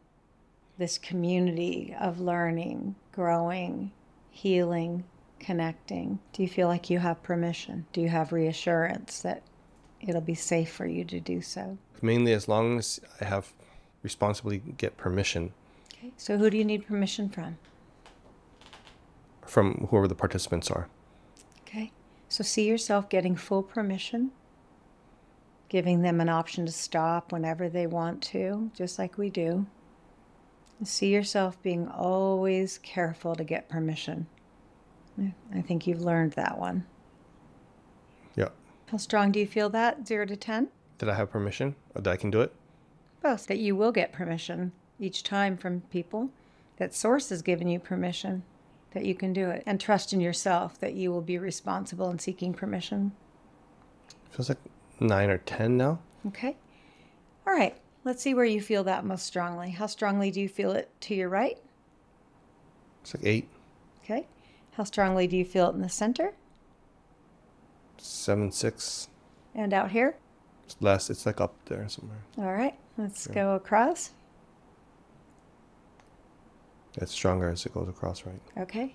this community of learning, growing, healing, connecting? Do you feel like you have permission? Do you have reassurance that it'll be safe for you to do so? Mainly as long as I have responsibly get permission. Okay, so who do you need permission from? From whoever the participants are. Okay, so see yourself getting full permission, giving them an option to stop whenever they want to, just like we do. See yourself being always careful to get permission. I think you've learned that one. Yeah. How strong do you feel that, 0 to 10? Did I have permission? Or that I can do it? Both. That you will get permission each time from people. That source has given you permission that you can do it. And trust in yourself that you will be responsible in seeking permission. Feels like 9 or 10 now. Okay. All right. Let's see where you feel that most strongly. How strongly do you feel it to your right? It's like 8. Okay. How strongly do you feel it in the center? 7, 6. And out here? It's less. It's like up there somewhere. All right. Let's go across. It's stronger as it goes across, right? Okay.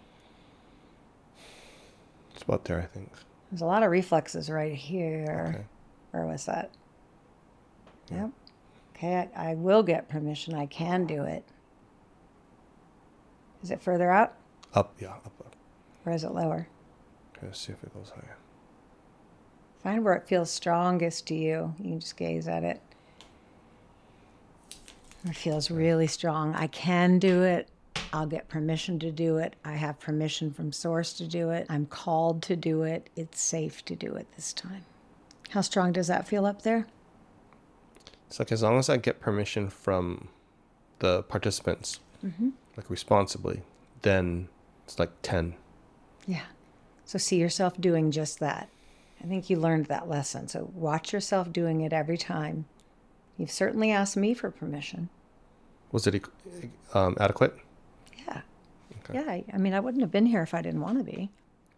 It's about there, I think. There's a lot of reflexes right here. Okay. Where was that? Yeah. Yep. Okay, I will get permission. I can do it. Is it further up? Up, yeah, up. Or is it lower? Okay, let's see if it goes higher. Find where it feels strongest to you. You can just gaze at it. It feels really strong. I can do it. I'll get permission to do it. I have permission from Source to do it. I'm called to do it. It's safe to do it this time. How strong does that feel up there? It's like as long as I get permission from the participants, like responsibly, then it's like 10. Yeah. So see yourself doing just that. I think you learned that lesson. So watch yourself doing it every time. You've certainly asked me for permission. Was it adequate? Yeah. Okay. Yeah. I mean, I wouldn't have been here if I didn't want to be.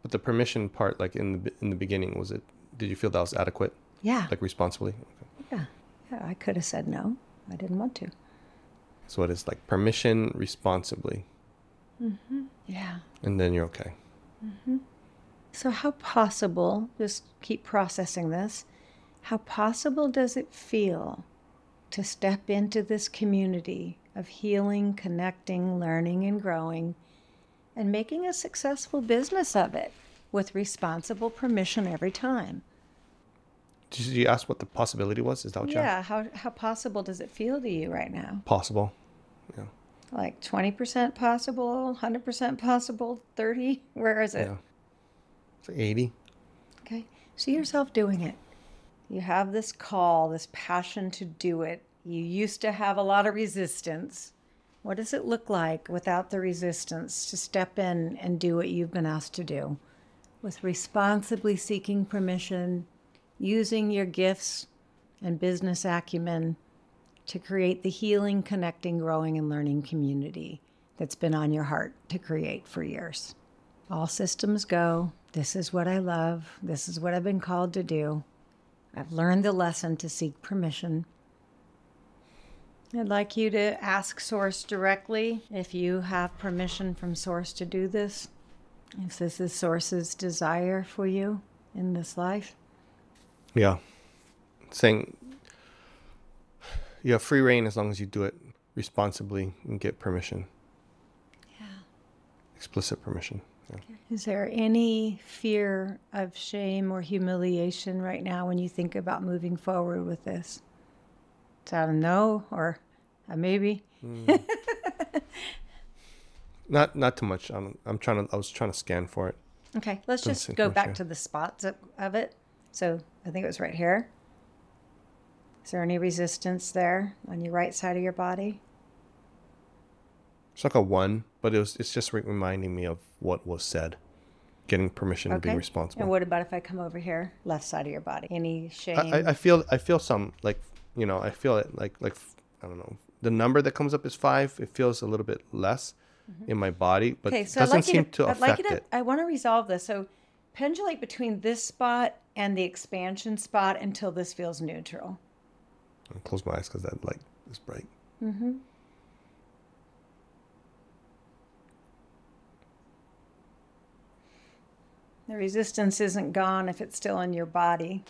But the permission part, like in the beginning, was it? Did you feel that was adequate? Yeah. Like responsibly? Okay. Yeah. Yeah. I could have said no. I didn't want to. So it is like permission responsibly. Yeah. And then you're okay. So how possible, just keep processing this, how possible does it feel to step into this community of healing, connecting, learning, and growing, and making a successful business of it with responsible permission every time? Did you ask what the possibility was? Is that what you asked? Yeah, how possible does it feel to you right now? Possible. Yeah. Like 20% possible, 100% possible, 30? Where is it? Yeah. It's like 80. Okay. See yourself doing it. You have this call, this passion to do it. You used to have a lot of resistance. What does it look like without the resistance to step in and do what you've been asked to do? With responsibly seeking permission, using your gifts and business acumen to create the healing, connecting, growing, and learning community that's been on your heart to create for years. All systems go. This is what I love. This is what I've been called to do. I've learned the lesson to seek permission. I'd like you to ask Source directly if you have permission from Source to do this. If this is Source's desire for you in this life. Yeah. Saying you have free reign as long as you do it responsibly and get permission. Yeah. Explicit permission. Yeah. Is there any fear of shame or humiliation right now when you think about moving forward with this? Is that a no or a maybe? Not too much. I was trying to scan for it. Okay, let's Doesn't just seem go much, back yeah. to the spots of it. So I think it was right here. Is there any resistance there on your right side of your body? It's like a 1, but it's just reminding me of what was said. Getting permission to be responsible. And what about if I come over here, left side of your body? Any shame? I feel some, like, I feel it like I don't know. The number that comes up is 5. It feels a little bit less in my body, but it doesn't seem to affect it. I want to resolve this. So pendulate between this spot and the expansion spot until this feels neutral. I'll close my eyes because that light is bright. The resistance isn't gone if it's still in your body.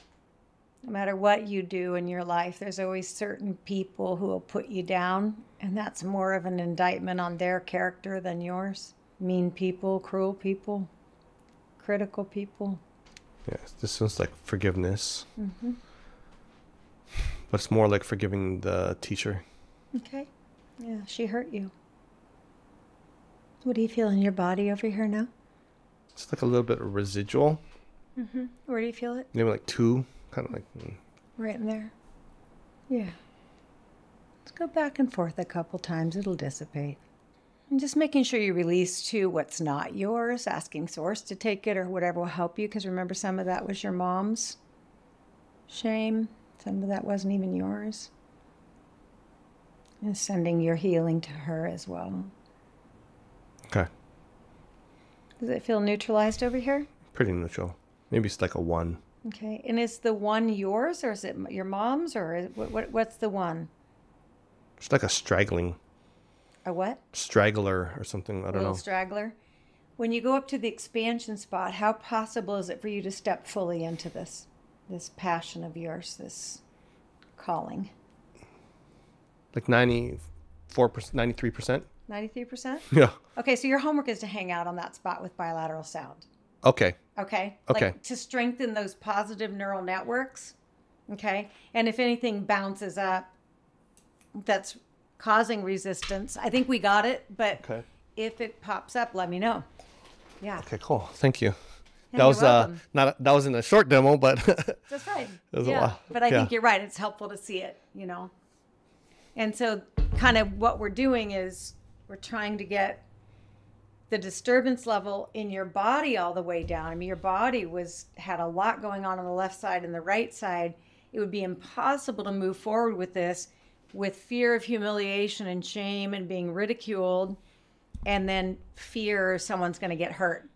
No matter what you do in your life, there's always certain people who will put you down, and that's more of an indictment on their character than yours. Mean people, cruel people, critical people. Yes, this one's like forgiveness. But it's more like forgiving the teacher. Okay. Yeah, she hurt you. What do you feel in your body over here now? It's like a little bit of residual. Where do you feel it? Maybe like 2, kind of like. Right in there. Yeah. Let's go back and forth a couple times. It'll dissipate. And just making sure you release too what's not yours, asking Source to take it or whatever will help you. Because remember, some of that was your mom's shame. Some of that wasn't even yours. And sending your healing to her as well. Okay. Does it feel neutralized over here? Pretty neutral. Maybe it's like a 1. Okay. And is the 1 yours or is it your mom's or is, what's the 1? It's like a straggling. A what? Straggler or something. I don't know. Straggler. When you go up to the expansion spot, how possible is it for you to step fully into this passion of yours, this calling? Like 94%, 93%. 93%? Yeah. Okay, so your homework is to hang out on that spot with bilateral sound. Okay. Okay? Okay. Like to strengthen those positive neural networks. Okay? And if anything bounces up that's causing resistance, I think we got it, but Okay. if it pops up, let me know. Yeah. Okay, cool. Thank you. Yeah, That was you're welcome. that wasn't a short demo, but That's right. it was a Yeah. lot. But I Yeah. think you're right. It's helpful to see it, you know. And so kind of what we're doing is we're trying to get the disturbance level in your body all the way down. I mean, your body had a lot going on the left side and the right side. It would be impossible to move forward with this with fear of humiliation and shame and being ridiculed, and then fear someone's going to get hurt.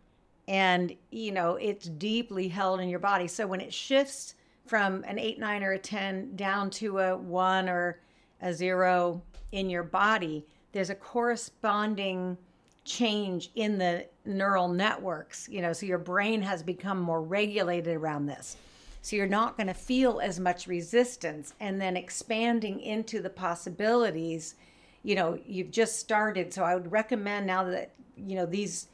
And, you know, it's deeply held in your body. So when it shifts from an 8, 9, or a 10 down to a 1 or a 0 in your body, there's a corresponding change in the neural networks, you know, so your brain has become more regulated around this. So you're not going to feel as much resistance, and then expanding into the possibilities, you know, you've just started. So I would recommend, now that, you know, these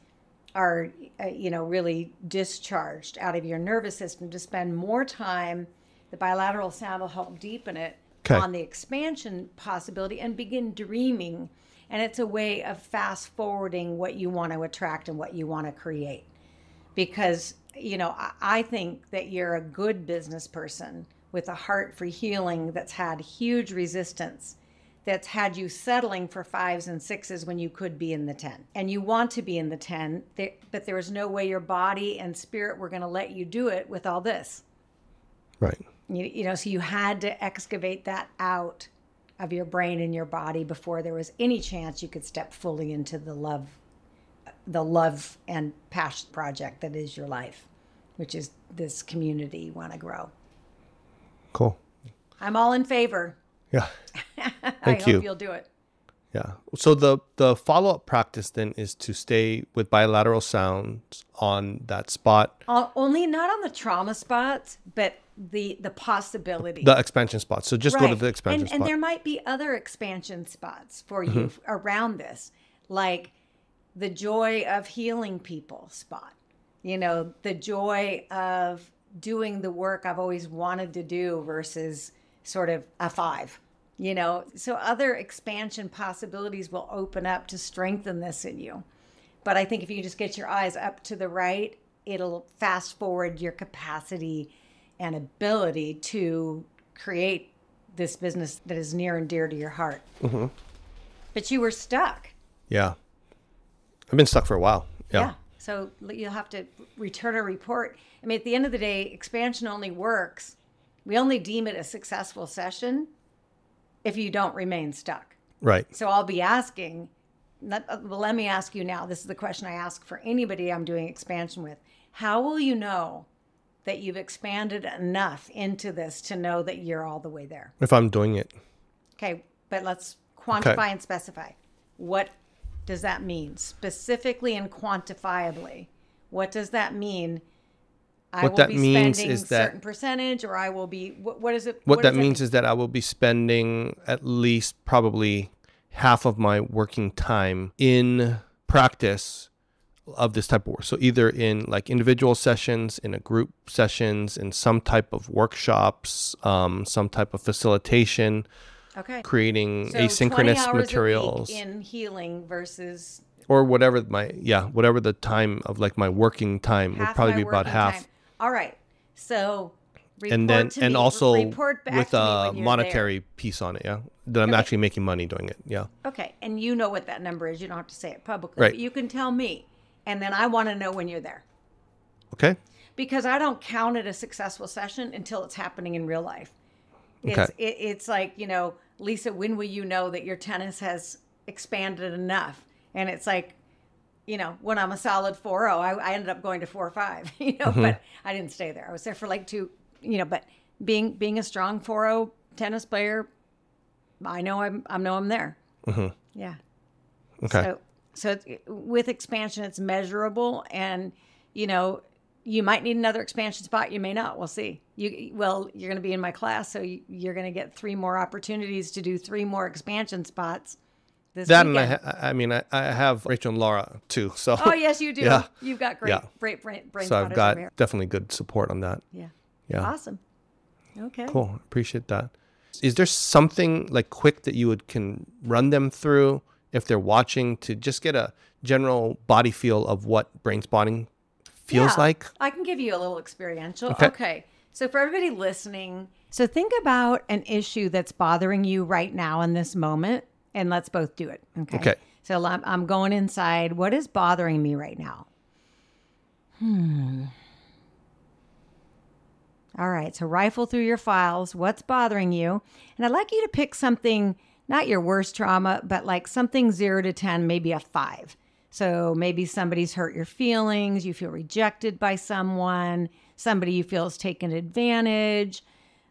are, you know, really discharged out of your nervous system, to spend more time. The bilateral sound will help deepen it. Okay. On the expansion possibility, and begin dreaming. And it's a way of fast forwarding what you want to attract and what you want to create. Because, you know, I think that you're a good business person with a heart for healing that's had huge resistance, that's had you settling for 5s and 6s when you could be in the 10. And you want to be in the 10, but there was no way your body and spirit were going to let you do it with all this. Right. You know, so you had to excavate that out of your brain and your body before there was any chance you could step fully into the love and passion project that is your life, which is this community you want to grow. Cool. I'm all in favor. Yeah. I Thank you. hope you'll do it. Yeah. So the follow-up practice then is to stay with bilateral sounds on that spot. Only not on the trauma spots, but the possibility. The expansion spot. So just go to Right. the expansion spot. And there might be other expansion spots for you around this, like the joy of healing people spot, you know, the joy of doing the work I've always wanted to do versus sort of a 5, you know. So other expansion possibilities will open up to strengthen this in you. But I think if you just get your eyes up to the right, it'll fast forward your capacity and ability to create this business that is near and dear to your heart. Mm-hmm. But you were stuck. Yeah. I've been stuck for a while. Yeah. So you'll have to return a report. I mean, at the end of the day, expansion only works. We only deem it a successful session if you don't remain stuck. Right. So I'll be asking, let me ask you now. This is the question I ask for anybody I'm doing expansion with. How will you know that you've expanded enough into this to know that you're all the way there? If I'm doing it. Okay, but let's quantify and specify. What does that mean? Specifically and quantifiably. What does that mean? I will be spending a certain percentage, or I will be, what is it? What that means is that I will be spending at least probably half of my working time in practice of this type of work. So either in like individual sessions, in a group sessions, in some type of workshops, some type of facilitation, creating asynchronous materials in healing versus, or whatever whatever the time of like my working time would probably be about half. Time. All right. So and also with a monetary piece on it, that I'm actually making money doing it. Okay. And you know what that number is. You don't have to say it publicly, right? But you can tell me. And then I want to know when you're there. Okay. Because I don't count it a successful session until it's happening in real life. It's like, you know, Lisa, when will you know that your tennis has expanded enough? And it's like, you know, when I'm a solid 4.0, I ended up going to 4.5, you know, but I didn't stay there. I was there for like 2, you know, but being a strong 4.0 tennis player, I know I'm there. Yeah. Okay. So with expansion, it's measurable, and, you know, you might need another expansion spot. You may not. We'll see. You're going to be in my class, so you're going to get 3 more opportunities to do 3 more expansion spots this weekend. And I have Rachel and Laura too. So. Oh, yes, you do. Yeah. You've got great brain So I've got spotters definitely good support on that. Yeah. Yeah. Awesome. Okay. Cool. Appreciate that. Is there something like quick that you can run them through if they're watching to just get a general body feel of what brain spotting feels like? I can give you a little experiential. Okay. So for everybody listening, so think about an issue that's bothering you right now in this moment, and let's both do it. Okay. So I'm going inside. What is bothering me right now? All right. So rifle through your files. What's bothering you? And I'd like you to pick something, not your worst trauma, but like something 0 to 10, maybe a 5. So maybe somebody's hurt your feelings. You feel rejected by someone. Somebody you feel has taken advantage.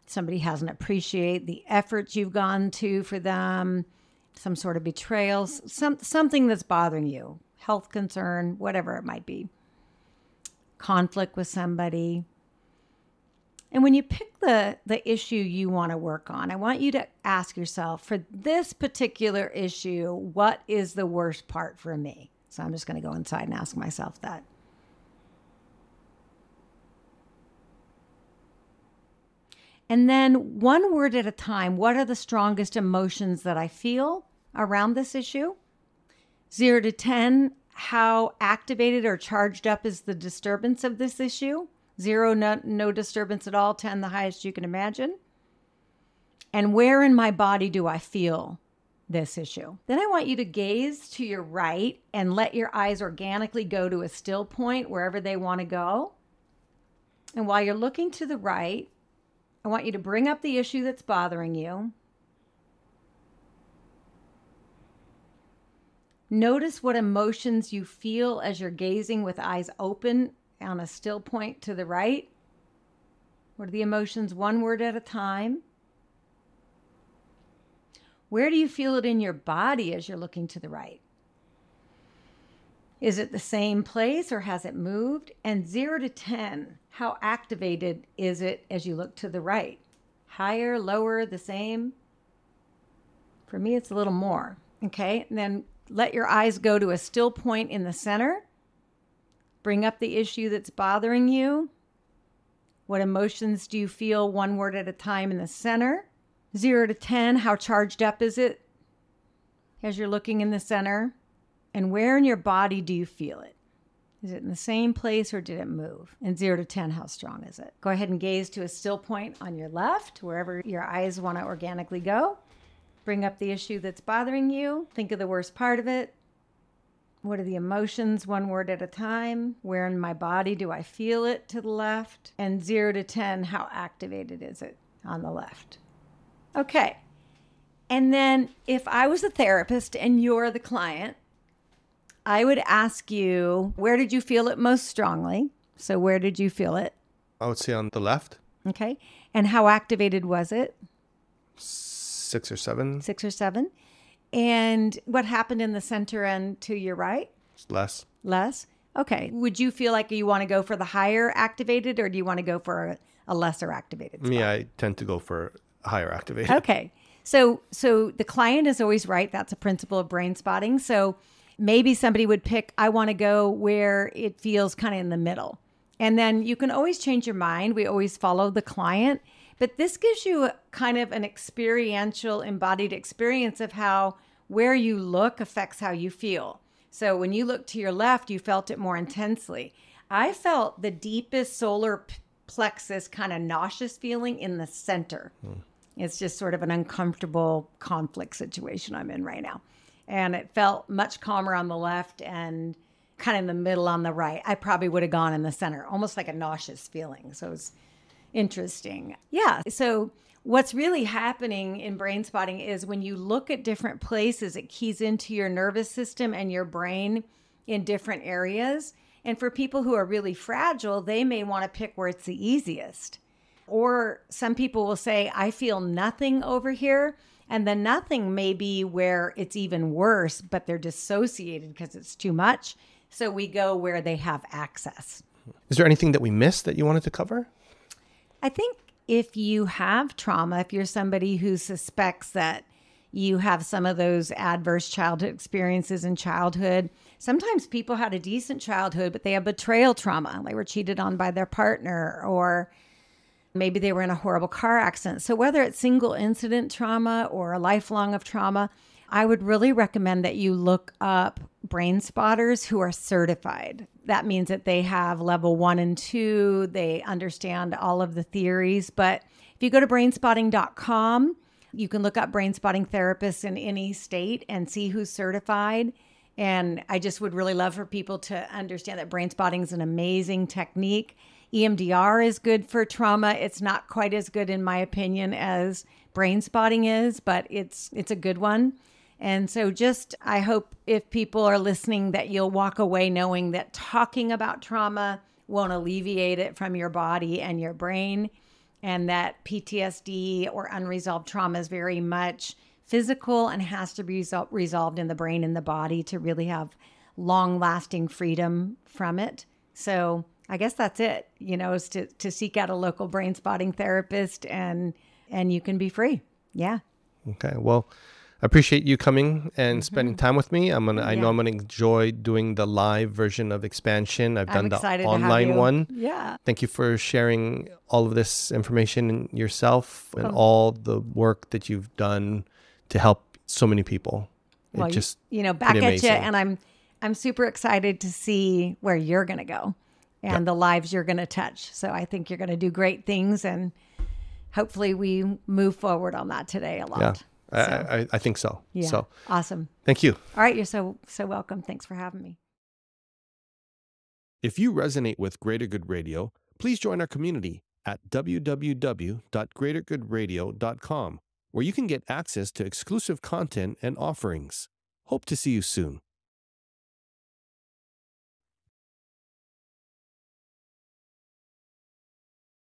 Somebody hasn't appreciated the efforts you've gone to for them. Some sort of betrayal. Something that's bothering you. Health concern, whatever it might be. Conflict with somebody. And when you pick the issue you want to work on, I want you to ask yourself, for this particular issue, what is the worst part for me? So I'm just going to go inside and ask myself that. And then 1 word at a time, what are the strongest emotions that I feel around this issue? 0 to 10, how activated or charged up is the disturbance of this issue? 0, no disturbance at all. 10, the highest you can imagine. And where in my body do I feel this issue? Then I want you to gaze to your right and let your eyes organically go to a still point wherever they want to go. And while you're looking to the right, I want you to bring up the issue that's bothering you. Notice what emotions you feel as you're gazing with eyes open on a still point to the right. What are the emotions? 1 word at a time. Where do you feel it in your body as you're looking to the right? Is it the same place or has it moved? And 0 to 10, how activated is it as you look to the right? Higher, lower, the same? For me, it's a little more. Okay, and then let your eyes go to a still point in the center. Bring up the issue that's bothering you. What emotions do you feel 1 word at a time in the center? 0 to 10, how charged up is it as you're looking in the center? And where in your body do you feel it? Is it in the same place or did it move? And 0 to 10, how strong is it? Go ahead and gaze to a still point on your left, wherever your eyes want to organically go. Bring up the issue that's bothering you. Think of the worst part of it. What are the emotions 1 word at a time? Where in my body do I feel it to the left? And 0 to 10, how activated is it on the left? Okay. And then if I was a therapist and you're the client, I would ask you, where did you feel it most strongly? So where did you feel it? I would say on the left. Okay. And how activated was it? 6 or 7. 6 or 7. And what happened in the center and to your right? Less. Less? Okay. Would you feel like you want to go for the higher activated or do you want to go for a lesser activated spot? Yeah, I tend to go for higher activated. Okay. So the client is always right. That's a principle of brain spotting. So maybe somebody would pick, I want to go where it feels kind of in the middle. And then you can always change your mind. We always follow the client. But this gives you kind of an experiential, embodied experience of how where you look affects how you feel. So when you look to your left, you felt it more intensely. I felt the deepest solar plexus kind of nauseous feeling in the center. It's just sort of an uncomfortable conflict situation I'm in right now. And it felt much calmer on the left and kind of in the middle on the right. I probably would have gone in the center, almost like a nauseous feeling. So it's interesting. Yeah. So what's really happening in brain spotting is when you look at different places, it keys into your nervous system and your brain in different areas. And for people who are really fragile, they may want to pick where it's the easiest. Or some people will say, I feel nothing over here. And the nothing may be where it's even worse, but they're dissociated because it's too much. So we go where they have access. Is there anything that we missed that you wanted to cover? I think if you have trauma, if you're somebody who suspects that you have some of those adverse childhood experiences in childhood, sometimes people had a decent childhood, but they have betrayal trauma. They were cheated on by their partner, or maybe they were in a horrible car accident. So whether it's single incident trauma or a lifelong of trauma, I would really recommend that you look up brain spotters who are certified. That means that they have level 1 and 2. They understand all of the theories. But if you go to brainspotting.com, you can look up brain spotting therapists in any state and see who's certified. And I just would really love for people to understand that brain spotting is an amazing technique. EMDR is good for trauma. It's not quite as good, in my opinion, as brain spotting is, but it's a good one. And so I hope if people are listening that you'll walk away knowing that talking about trauma won't alleviate it from your body and your brain, and that PTSD or unresolved trauma is very much physical and has to be resolved in the brain and the body to really have long-lasting freedom from it. So I guess that's it, is to seek out a local brain spotting therapist and you can be free. Yeah. Okay. Well, I appreciate you coming and spending time with me. I know I'm gonna enjoy doing the live version of Expansion. I've done the online one. Yeah. Thank you for sharing all of this information yourself and all the work that you've done to help so many people. Well, back at you, and I'm super excited to see where you're gonna go and the lives you're gonna touch. So I think you're gonna do great things, and hopefully we move forward on that today a lot. Yeah. I think so. Yeah. So awesome. Thank you. All right. You're so welcome. Thanks for having me. If you resonate with Greater Good Radio, please join our community at www.greatergoodradio.com, where you can get access to exclusive content and offerings. Hope to see you soon.